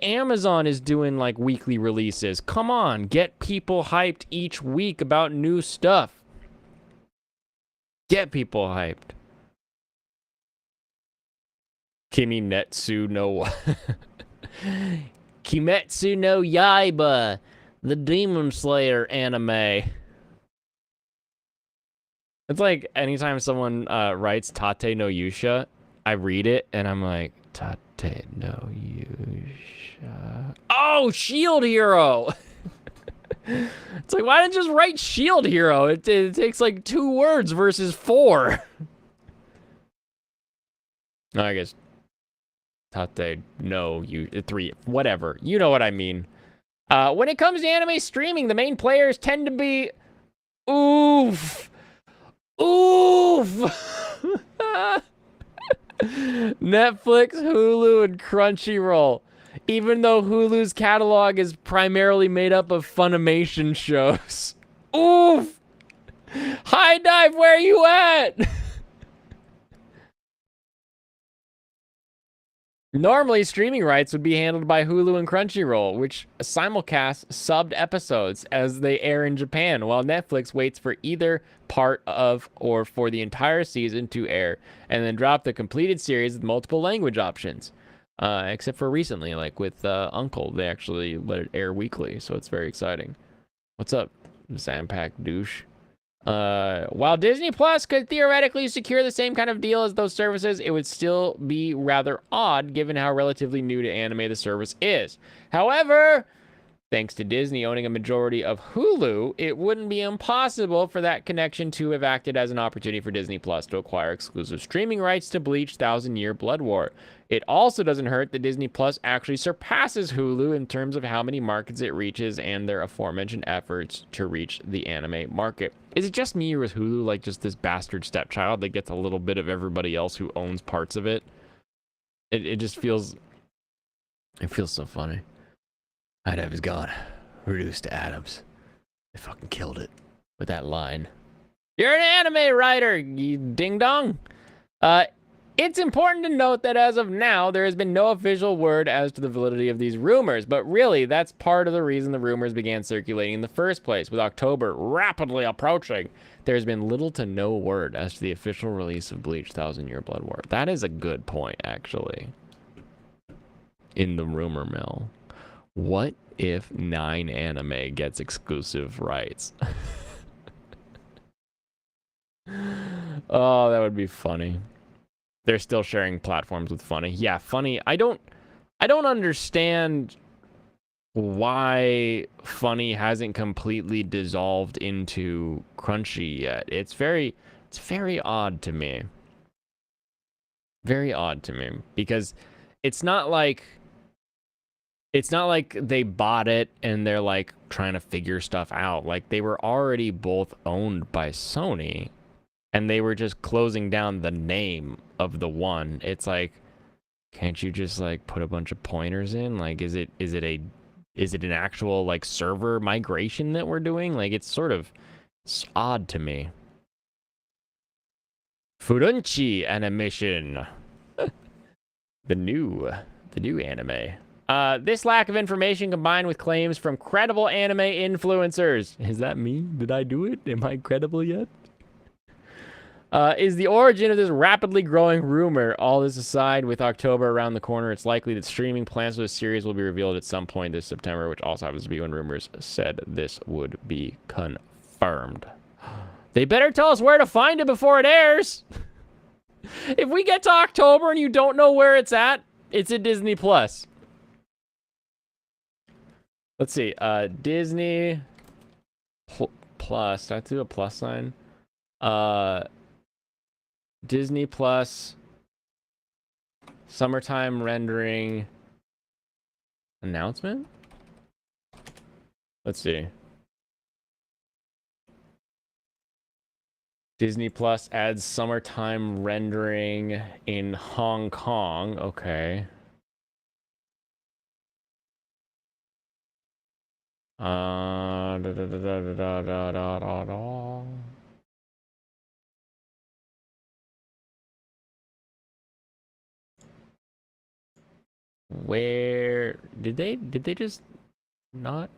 Amazon is doing like weekly releases. Come on, get people hyped each week about new stuff. Get people hyped. Kimetsu no Yaiba, the Demon Slayer anime. It's like anytime someone writes Tate no Yusha, I read it and I'm like, Tate no Yusha. Oh, Shield Hero. It's like, why didn't you just write Shield Hero? It takes like 2 words versus 4. No, I guess Tate no you 3, whatever. You know what I mean. When it comes to anime streaming, the main players tend to be oof. Netflix, Hulu, and Crunchyroll. Even though Hulu's catalog is primarily made up of Funimation shows. Oof! High Dive, where you at? Normally, streaming rights would be handled by Hulu and Crunchyroll, which simulcast subbed episodes as they air in Japan, while Netflix waits for either part of or for the entire season to air, and then drop the completed series with multiple language options. Except for recently, like with Uncle, they actually let it air weekly, so it's very exciting. What's up, Zampack douche? While Disney Plus could theoretically secure the same kind of deal as those services, it would still be rather odd given how relatively new to anime the service is. However, thanks to Disney owning a majority of Hulu, it wouldn't be impossible for that connection to have acted as an opportunity for Disney Plus to acquire exclusive streaming rights to Bleach Thousand Year Blood War. It also doesn't hurt that Disney Plus actually surpasses Hulu in terms of how many markets it reaches and their aforementioned efforts to reach the anime market. Is it just me, or is Hulu like just this bastard stepchild that gets a little bit of everybody else who owns parts of it? It just feels... It feels so funny. Hideout is gone. Reduced to atoms. They fucking killed it with that line. You're an anime writer, you ding dong. It's important to note that as of now, there has been no official word as to the validity of these rumors, but really, that's part of the reason the rumors began circulating in the first place. With October rapidly approaching, there's been little to no word as to the official release of Bleach Thousand Year Blood War. That is a good point, actually. In the rumor mill. What if 9 Anime gets exclusive rights? Oh, that would be funny. They're still sharing platforms with Funny. Yeah, Funny. I don't understand why Funny hasn't completely dissolved into Crunchy yet. It's very odd to me. Very odd to me, because it's not like they bought it and they're like trying to figure stuff out. Like, they were already both owned by Sony and they were just closing down the name of the one. It's like, can't you just like put a bunch of pointers in? Like, is it an actual like server migration that we're doing? Like, it's odd to me. Furunchi animation. the new anime. This lack of information combined with claims from credible anime influencers. Is that me? Did I do it? Am I credible yet? Is the origin of this rapidly growing rumor. All this aside, with October around the corner, it's likely that streaming plans for the series will be revealed at some point this September, which also happens to be when rumors said this would be confirmed. They better tell us where to find it before it airs. If we get to October and you don't know where it's at Disney Plus. Let's see. Disney Plus. Did I do a plus sign? Disney Plus summertime rendering announcement? Let's see. Disney Plus adds summertime rendering in Hong Kong. Okay. Where did they just not?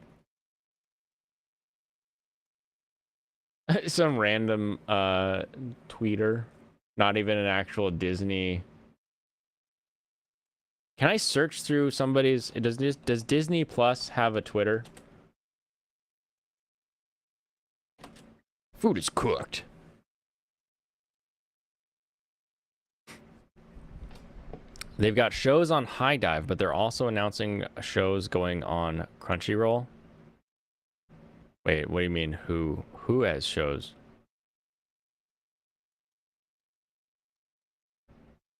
Some random tweeter, not even an actual Disney. Can I search through somebody's? Does Disney Plus have a Twitter? Food is cooked. They've got shows on High Dive, but they're also announcing shows going on Crunchyroll. Wait, what do you mean? Who has shows?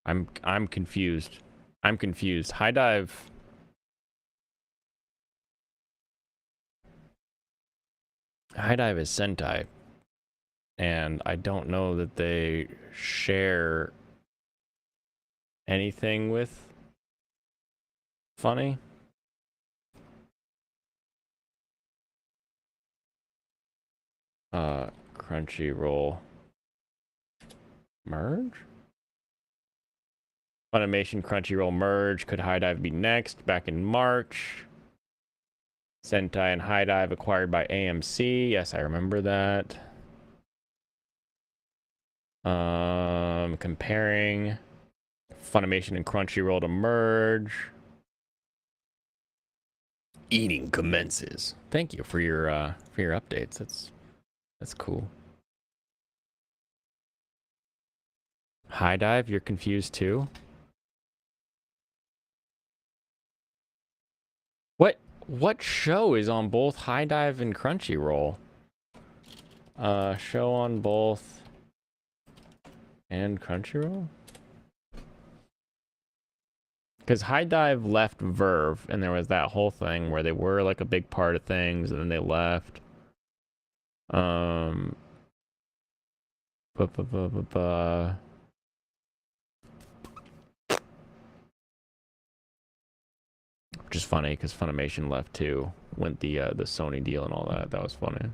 I'm confused. I'm confused. High Dive. High Dive is Sentai, and I don't know that they share anything with Funny. Crunchyroll merge? Funimation Crunchyroll merge. Could High Dive be next? Back in March. Sentai and High Dive acquired by AMC. Yes, I remember that. Comparing Funimation and Crunchyroll to merge. Eating commences. Thank you for your updates. That's cool. High Dive, you're confused too? What show is on both High Dive and Crunchyroll? Show on both and Crunchyroll? Because High Dive left Verve, and there was that whole thing where they were like a big part of things, and then they left. Which is funny because Funimation left too. Went the Sony deal and all that. That was funny.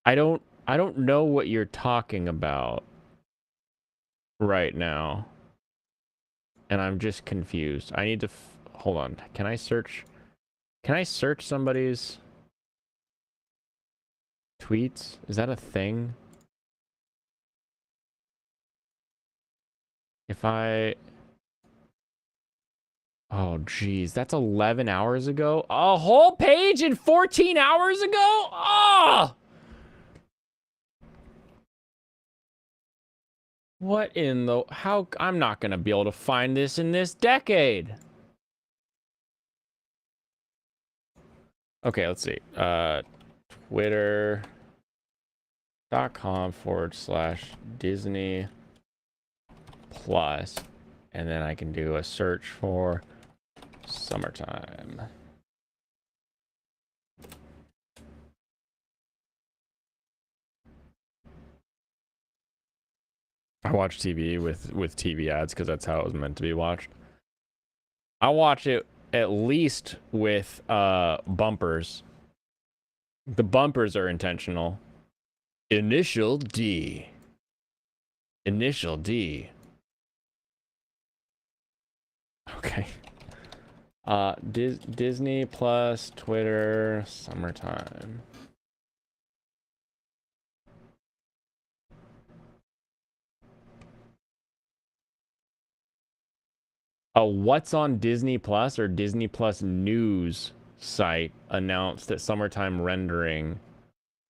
I don't know what you're talking about right now. And I'm just confused. I need to hold on. Can I search somebody's tweets? Is that a thing? If I Oh, geez. That's 11 hours ago? A whole page in 14 hours ago? Oh! What in the... How... I'm not going to be able to find this in this decade. Okay, let's see. Twitter.com/Disney Plus. And then I can do a search for... summertime. I watch TV with TV ads because that's how it was meant to be watched. I watch it at least with bumpers. The bumpers are intentional. Initial D. Initial D. Okay. Disney Plus, Twitter, summertime. A What's on Disney Plus or Disney Plus news site announced that summertime rendering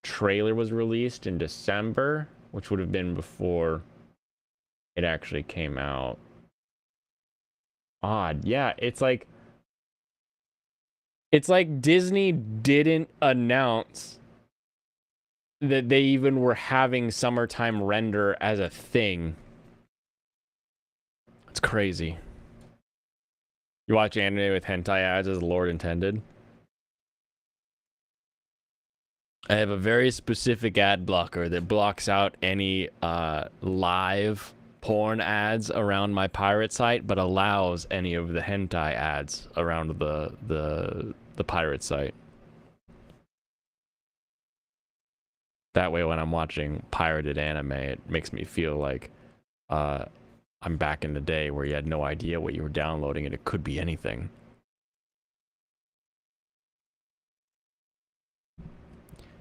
trailer was released in December, which would have been before it actually came out. Odd. Yeah, it's like Disney didn't announce that they even were having summertime render as a thing. It's crazy. You watch anime with hentai ads as the Lord intended? I have a very specific ad blocker that blocks out any live porn ads around my pirate site, but allows any of the hentai ads around the pirate site. That way, when I'm watching pirated anime, it makes me feel like I'm back in the day where you had no idea what you were downloading and it could be anything.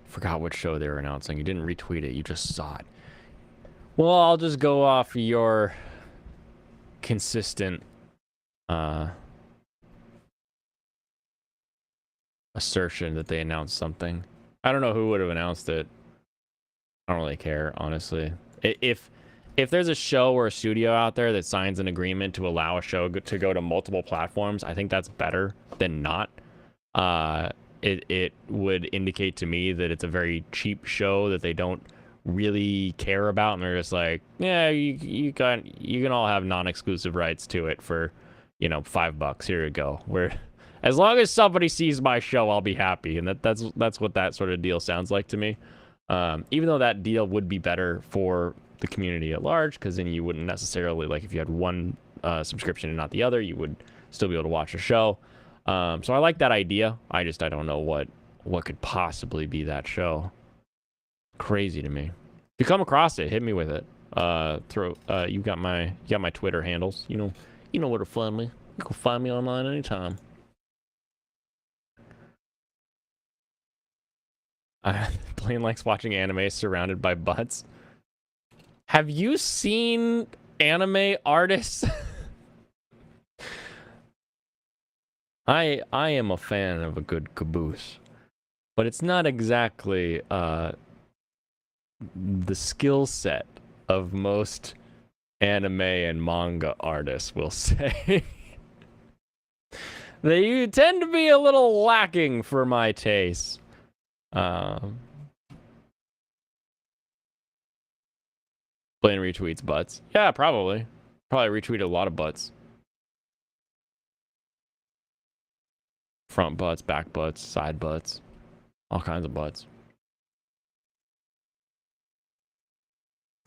Forgot what show they were announcing. You didn't retweet it, you just saw it. Well, I'll just go off your consistent assertion that they announced something. I don't know who would have announced it. I don't really care, honestly. If there's a show or a studio out there that signs an agreement to allow a show to go to multiple platforms, I think that's better than not. It would indicate to me that it's a very cheap show that they don't really care about, and they're just like, yeah, you can all have non-exclusive rights to it for, $5. Here you go. Where as long as somebody sees my show, I'll be happy, and that's what that sort of deal sounds like to me. Even though that deal would be better for the community at large, because then you wouldn't necessarily, like, if you had one subscription and not the other, you would still be able to watch a show. So I like that idea. I don't know what could possibly be that show. Crazy to me. If you come across it, hit me with it. You got my Twitter handles. You know where to find me. You can find me online anytime. Blaine likes watching anime surrounded by butts. Have you seen anime artists? I am a fan of a good caboose, but it's not exactly the skill set of most anime and manga artists, we'll say. They tend to be a little lacking for my taste. Blaine retweets butts. Yeah, probably. Probably retweeted a lot of butts. Front butts, back butts, side butts. All kinds of butts.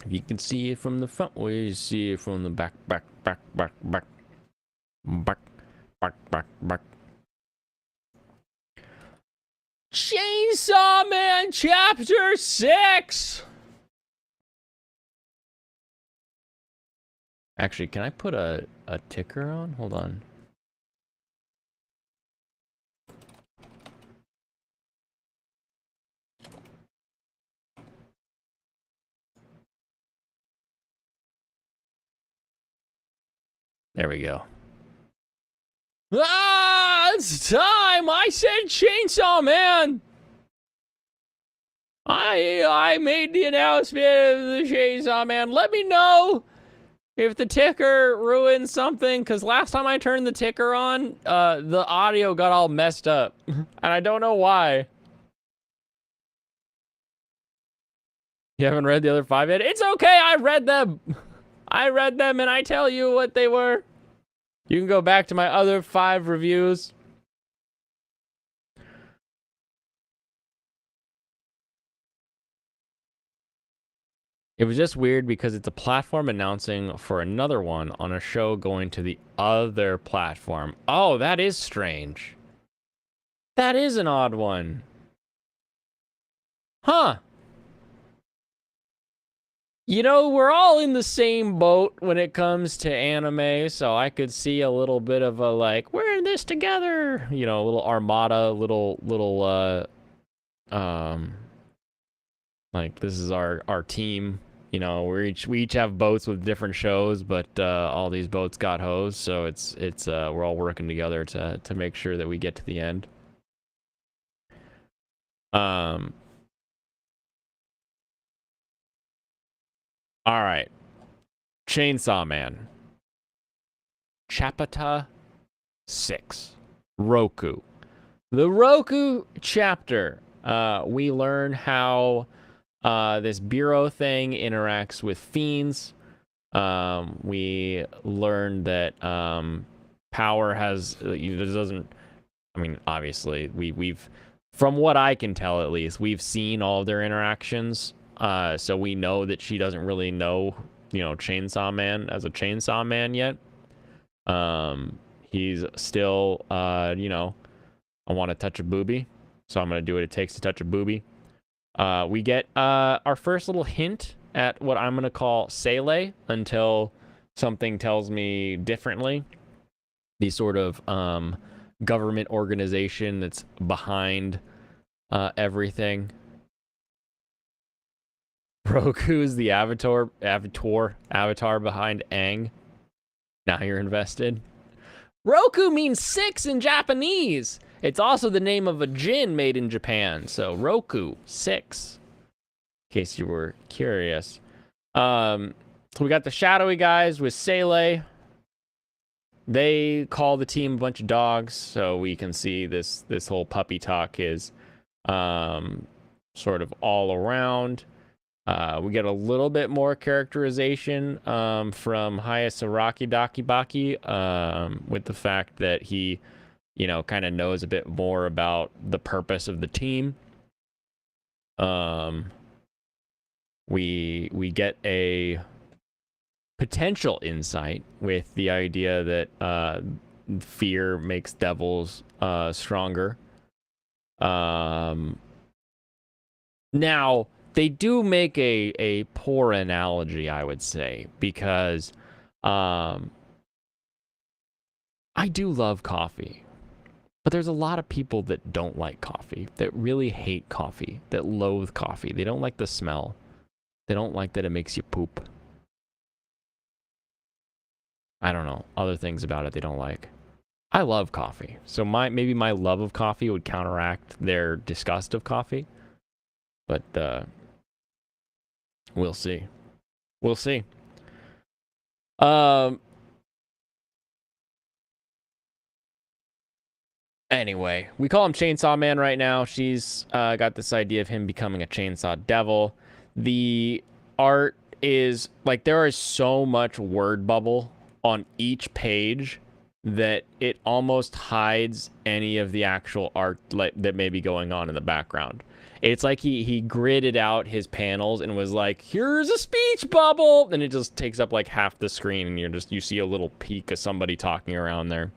If you can see it from the front, way you see it from the back. Chainsaw Man Chapter 6! Actually, can I put a ticker on? Hold on. There we go. Ah, it's time! I said Chainsaw Man! I made the announcement of the Chainsaw Man. Let me know if the ticker ruined something, because last time I turned the ticker on, the audio got all messed up. And I don't know why. You haven't read the other 5 yet? It's okay, I read them! I read them and I tell you what they were. You can go back to my other 5 reviews. It was just weird because it's a platform announcing for another one on a show going to the other platform. Oh, that is strange. That is an odd one. Huh. You know, we're all in the same boat when it comes to anime, so I could see a little bit of a, like, we're in this together. You know, a little armada, like, this is our team. You know, we each have boats with different shows, but all these boats got hosed, so it's we're all working together to make sure that we get to the end. All right. Chainsaw Man. Chapter 6. Roku. The Roku chapter. We learn how this bureau thing interacts with fiends. We learn that power has... It doesn't... I mean, obviously, we've... From what I can tell, at least, we've seen all of their interactions. So we know that she doesn't really know, Chainsaw Man as a Chainsaw Man yet. He's still, I want to touch a boobie, so I'm going to do what it takes to touch a boobie. We get our first little hint at what I'm going to call Sele until something tells me differently. The sort of government organization that's behind everything. Roku is the avatar behind Aang. Now you're invested. Roku means 6 in Japanese. It's also the name of a gin made in Japan. So Roku 6. In case you were curious. So we got the shadowy guys with Sele. They call the team a bunch of dogs, so we can see this whole puppy talk is sort of all around. We get a little bit more characterization from Hayasaraki Dakibaki with the fact that he, kind of knows a bit more about the purpose of the team. We get a potential insight with the idea that fear makes devils stronger. Now, they do make a poor analogy, I would say, because I do love coffee. But there's a lot of people that don't like coffee, that really hate coffee, that loathe coffee. They don't like the smell. They don't like that it makes you poop. I don't know. Other things about it they don't like. I love coffee. So maybe my love of coffee would counteract their disgust of coffee. But we'll see. We'll see. Anyway, we call him Chainsaw Man right now. She's got this idea of him becoming a chainsaw devil. The art is like there is so much word bubble on each page that it almost hides any of the actual art that may be going on in the background. It's like he gridded out his panels and was like, here's a speech bubble, and it just takes up like half the screen, and you see a little peek of somebody talking around there.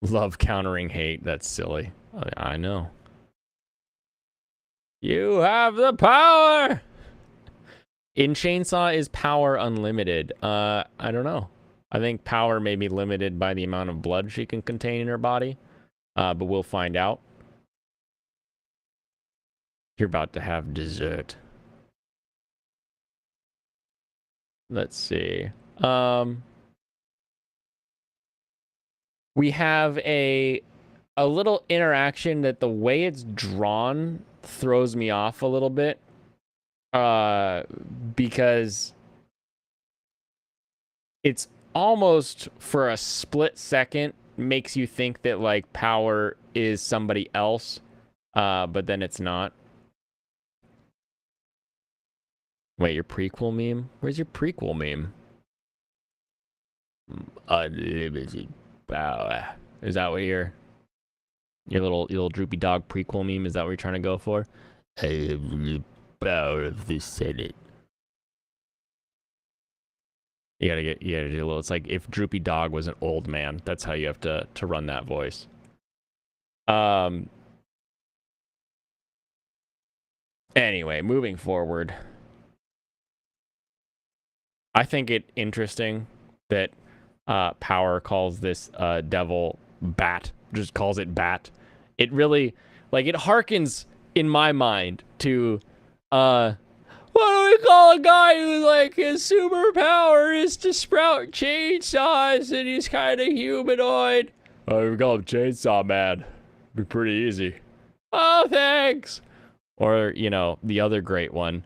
Love countering hate. That's silly. I know. You have the power. In Chainsaw, is power unlimited? I don't know. I think power may be limited by the amount of blood she can contain in her body. But we'll find out. You're about to have dessert. Let's see. We have a little interaction that the way it's drawn throws me off a little bit. Because it's almost for a split second makes you think that like power is somebody else, but then it's not. Wait, your prequel meme? Where's your prequel meme? Unlimited power. Is that what your little droopy dog prequel meme? Is that what you're trying to go for? I have the power of the Senate. You gotta do a little. It's like if Droopy Dog was an old man. That's how you have to run that voice. Anyway, moving forward. I think it interesting that Power calls this devil Bat. Just calls it Bat. It really, like, it harkens in my mind to what do we call a guy who, like, his superpower is to sprout chainsaws and he's kind of humanoid? We call him Chainsaw Man. Be pretty easy. Oh, thanks. Or, you know, the other great one.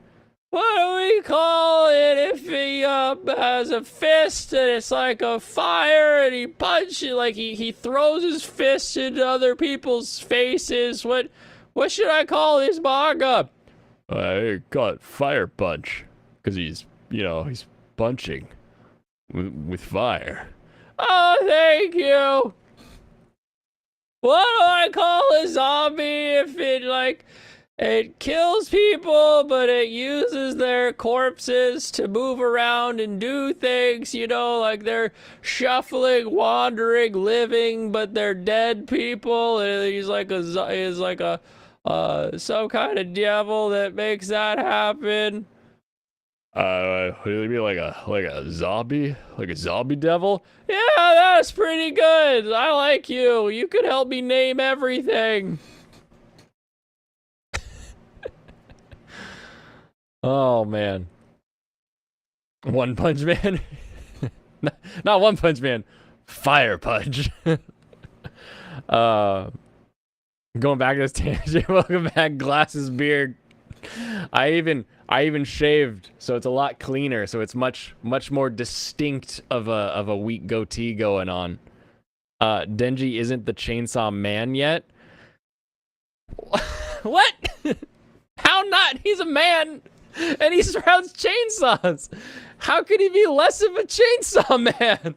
What do we call it if he has a fist and it's like a fire and he punches, like he throws his fists into other people's faces? What should I call this manga? I call it Fire Punch, because he's punching with fire. Oh, thank you. What do I call a zombie if it kills people, but it uses their corpses to move around and do things, like they're shuffling, wandering, living, but they're dead people, and he's like some kind of devil that makes that happen. What do you mean, like a zombie? Like a zombie devil? Yeah, that's pretty good. I like you. You could help me name everything. Oh, man. One Punch Man? Not One Punch Man. Fire Punch. Going back to this tangent. Welcome back, Glasses Beard. I even shaved, so it's a lot cleaner. So it's much more distinct of a weak goatee going on. Denji isn't the Chainsaw Man yet. What? How not? He's a man, and he surrounds chainsaws. How could he be less of a Chainsaw Man?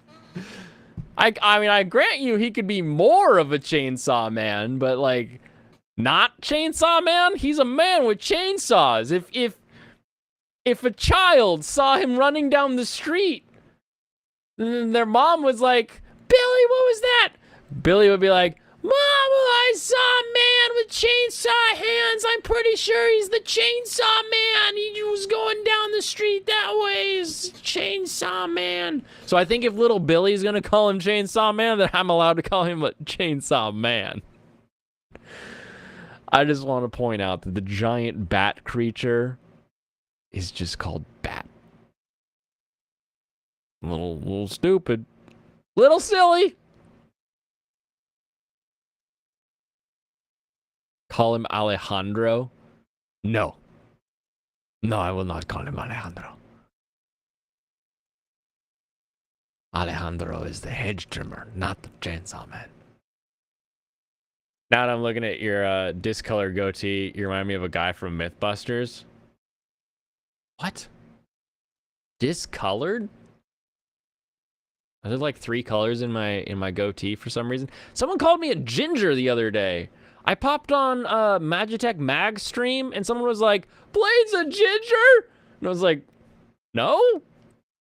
I mean, I grant you he could be more of a Chainsaw Man, but like, not Chainsaw Man? He's a man with chainsaws. If a child saw him running down the street, and their mom was like, Billy, what was that? Billy would be like, Mom, I saw a man with chainsaw hands. I'm pretty sure he's the Chainsaw Man. He was going down the street that way. He's Chainsaw Man. So I think if little Billy's gonna call him Chainsaw Man, then I'm allowed to call him a Chainsaw Man. I just want to point out that the giant bat creature is just called Bat. A little stupid. Little silly. Call him Alejandro? No. No, I will not call him Alejandro. Alejandro is the hedge trimmer, not the chainsaw man. Now that I'm looking at your discolored goatee, you remind me of a guy from Mythbusters. What? Discolored? Are there like 3 colors in my goatee for some reason? Someone called me a ginger the other day. I popped on Magitech Mag stream and someone was like, Blade's a ginger? And I was like, no,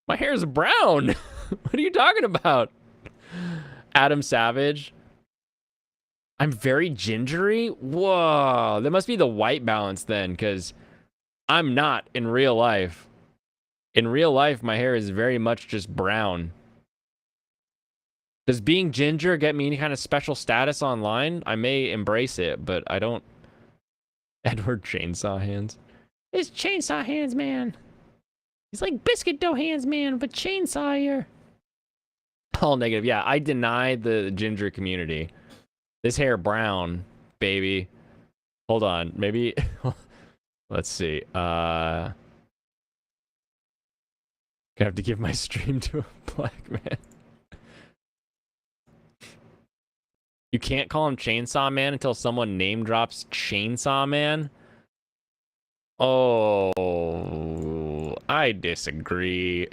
my hair is brown. What are you talking about? Adam Savage. I'm very gingery? Whoa, that must be the white balance then, because I'm not in real life. In real life, my hair is very much just brown. Does being ginger get me any kind of special status online? I may embrace it, but I don't. Edward Chainsaw Hands. It's Chainsaw Hands, man. He's like Biscuit Dough Hands, man, but chainsaw here. All negative. Yeah, I deny the ginger community. This hair brown, baby. Hold on. Maybe. Let's see. Gonna have to give my stream to a black man. You can't call him Chainsaw Man until someone name drops Chainsaw Man? Oh, I disagree.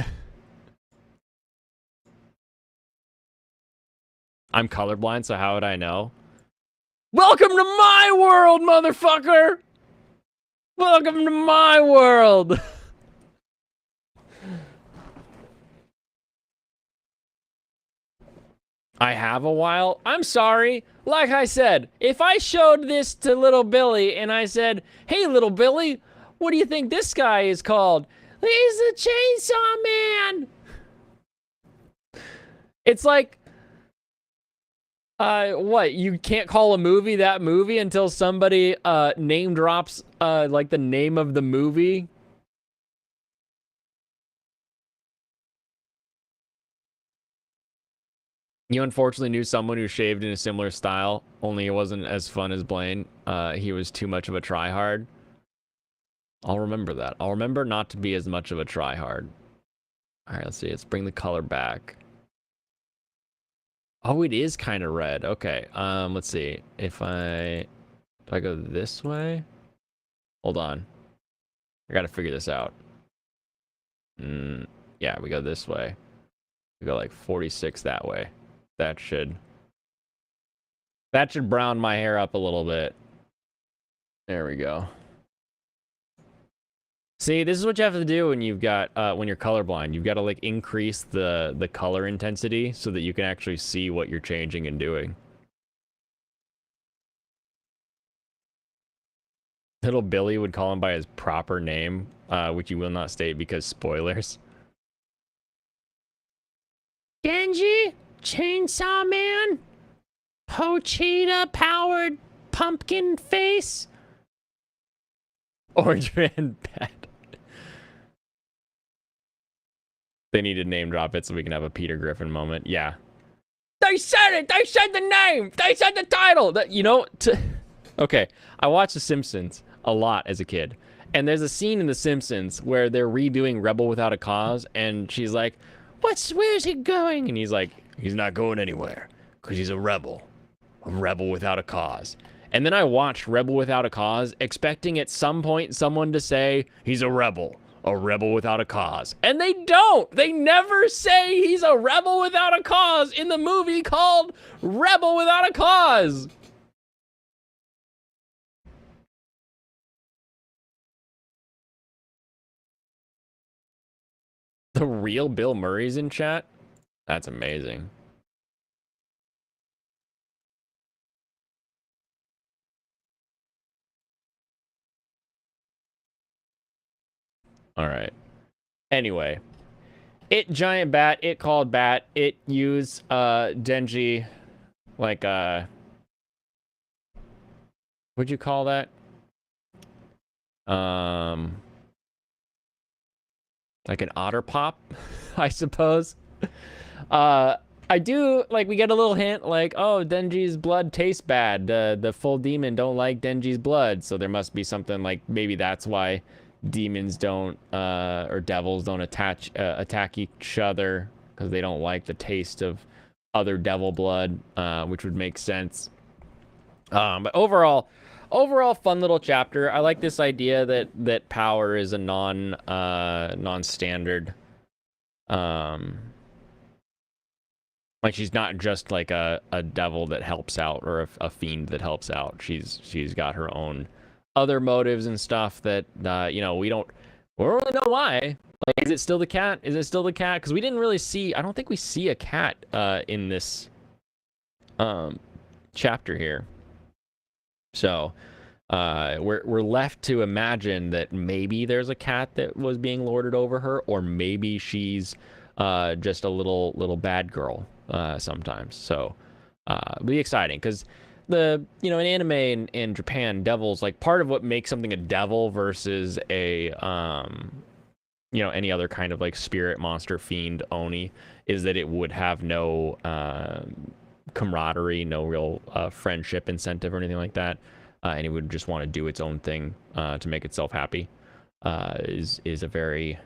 I'm colorblind, so how would I know? Welcome to my world, motherfucker! Welcome to my world! I have a while. I'm sorry. Like I said, if I showed this to little Billy and I said, hey, little Billy, what do you think this guy is called? He's the Chainsaw Man. It's like, what? You can't call a movie that movie until somebody name drops like the name of the movie. You unfortunately knew someone who shaved in a similar style, only it wasn't as fun as Blaine. He was too much of a tryhard. I'll remember that. I'll remember not to be as much of a tryhard. All right, let's see. Let's bring the color back. Oh, it is kind of red. Okay, let's see. If do I go this way? Hold on. I gotta figure this out. Yeah, we go this way. We go like 46 that way. That should brown my hair up a little bit. There we go. See, this is what you have to do when you've got when you're colorblind. You've got to like increase the color intensity so that you can actually see what you're changing and doing. Little Billy would call him by his proper name, which you will not state because spoilers. Genji? Chainsaw Man? Pochita powered pumpkin face? Orange Man Bat. They need to name drop it so we can have a Peter Griffin moment. Yeah. They said it! They said the name! They said the title! You know, okay, I watched The Simpsons a lot as a kid. And there's a scene in The Simpsons where they're redoing Rebel Without a Cause, and she's like, where's he going? And he's like, he's not going anywhere, because he's a rebel without a cause. And then I watched Rebel Without a Cause, expecting at some point someone to say, he's a rebel without a cause. And they don't! They never say he's a rebel without a cause in the movie called Rebel Without a Cause! The real Bill Murray's in chat? That's amazing. All right. Anyway, it giant bat. It called bat. It used Denji, like what'd you call that? Like an otter pop, I suppose. I do, like, we get a little hint, like, oh, Denji's blood tastes bad. The full demon don't like Denji's blood, so there must be something, like, maybe that's why demons don't, or devils don't attack each other, because they don't like the taste of other devil blood, which would make sense. But overall, fun little chapter. I like this idea that power is a non-standard. Like, she's not just like a devil that helps out, or a fiend that helps out. She's got her own other motives and stuff that you know, we don't really know why. Like, is it still the cat? Is it still the cat? Because we didn't really see. I don't think we see a cat in this chapter here. So we're left to imagine that maybe there's a cat that was being lorded over her, or maybe she's just a little bad girl sometimes. So it'll be exciting, because in anime in Japan, devils, like, part of what makes something a devil versus a any other kind of like spirit, monster, fiend, oni, is that it would have no camaraderie, no real friendship incentive or anything like that, and it would just want to do its own thing to make itself happy. Is a very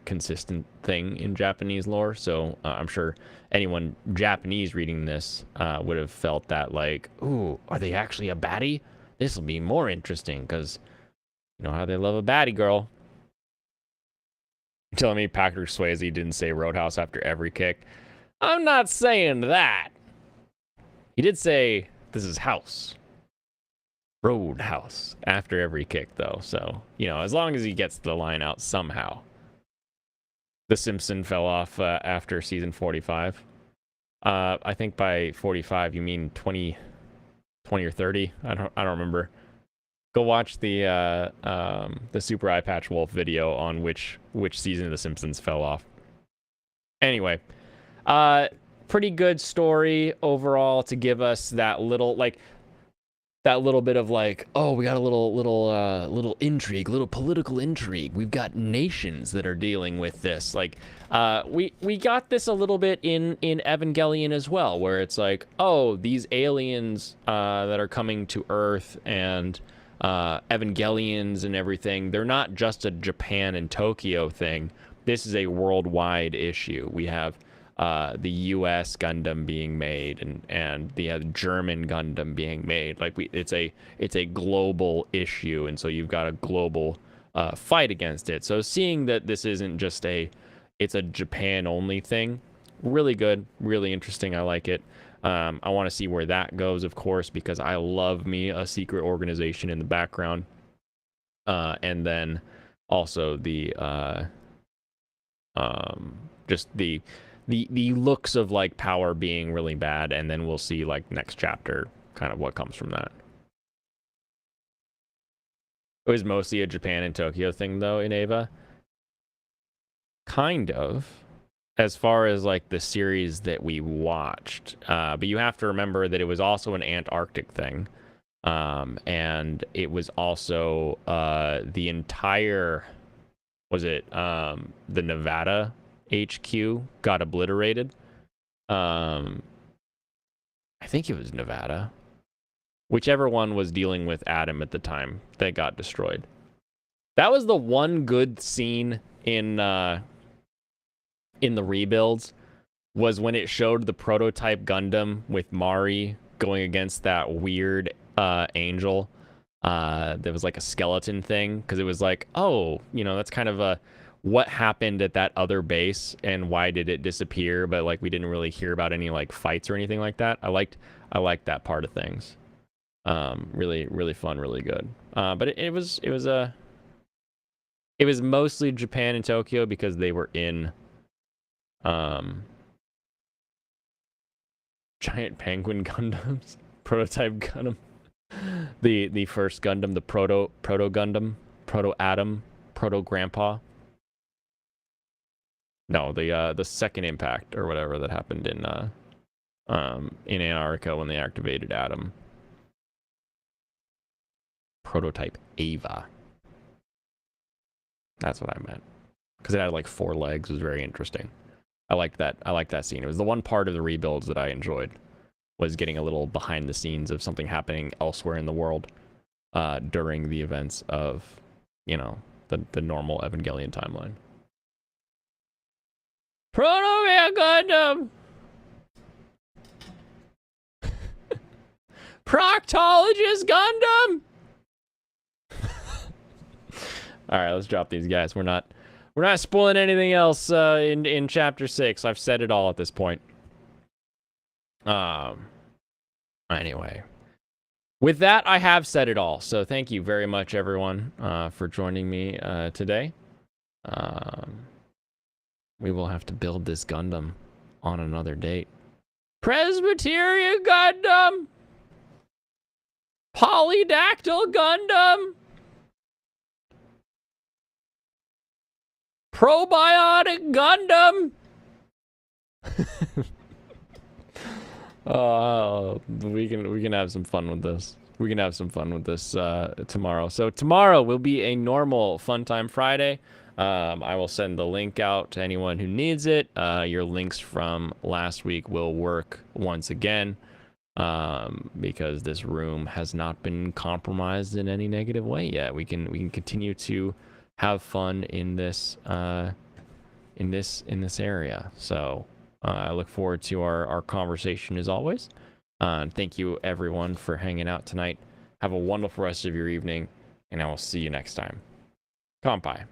consistent thing in Japanese lore. So I'm sure anyone Japanese reading this would have felt that, like, ooh, are they actually a baddie? This will be more interesting, because you know how they love a baddie girl. You're telling me Patrick Swayze didn't say Roadhouse after every kick? I'm not saying that. He did say, this is house. Roadhouse after every kick, though. So, as long as he gets the line out somehow. The Simpson fell off after season 45. I think by 45 you mean 20 or 30. I don't remember. Go watch the Super Eye Patch Wolf video on which season of The Simpsons fell off. Anyway, pretty good story overall to give us that little bit of, like, oh, we got a little intrigue, little political intrigue. We've got nations that are dealing with this. Like, we got this a little bit in Evangelion as well, where it's like, oh, these aliens that are coming to Earth, and Evangelions and everything, they're not just a Japan and Tokyo thing. This is a worldwide issue. We have the U.S. Gundam being made, and the German Gundam being made. Like, it's a global issue, and so you've got a global fight against it. So seeing that this isn't just it's a Japan only thing, really good, really interesting. I like it. I want to see where that goes, of course, because I love me a secret organization in the background, and then also the just the looks of, like, power being really bad, and then we'll see, like, next chapter kind of what comes from that. It was mostly a Japan and Tokyo thing, though, in Eva. Kind of, as far as, like, the series that we watched. But you have to remember that it was also an Antarctic thing. And it was also the entire, the Nevada HQ got obliterated. I think it was Nevada. Whichever one was dealing with Adam at the time, that got destroyed. That was the one good scene in the rebuilds, was when it showed the prototype Gundam with Mari going against that weird angel. There was like a skeleton thing, because it was like, oh, that's kind of what happened at that other base and why did it disappear, but, like, we didn't really hear about any, like, fights or anything like that. I liked that part of things. Really, really fun, really good. But it was mostly Japan and Tokyo, because they were in giant penguin Gundams, prototype Gundam, the first Gundam, the proto Gundam, proto Adam, Proto Grandpa. No, the second impact or whatever that happened in Antarctica when they activated Adam. Prototype Ava. That's what I meant. Because it had like 4 legs. It was very interesting. I liked that scene. It was the one part of the rebuilds that I enjoyed, was getting a little behind the scenes of something happening elsewhere in the world during the events of, you know, the normal Evangelion timeline. Proto Gundam! Proctologist Gundam! Alright, let's drop these guys. We're not spoiling anything else in chapter 6. I've said it all at this point. Anyway. With that, I have said it all. So thank you very much, everyone, for joining me today. We will have to build this Gundam on another date. Presbyterian Gundam! Polydactyl Gundam! Probiotic Gundam! We can have some fun with this. We can have some fun with this tomorrow. So tomorrow will be a normal Fun Time Friday. I will send the link out to anyone who needs it. Your links from last week will work once again, because this room has not been compromised in any negative way yet. We can continue to have fun in this area. So I look forward to our conversation as always. Thank you everyone for hanging out tonight. Have a wonderful rest of your evening, and I will see you next time. Kampai.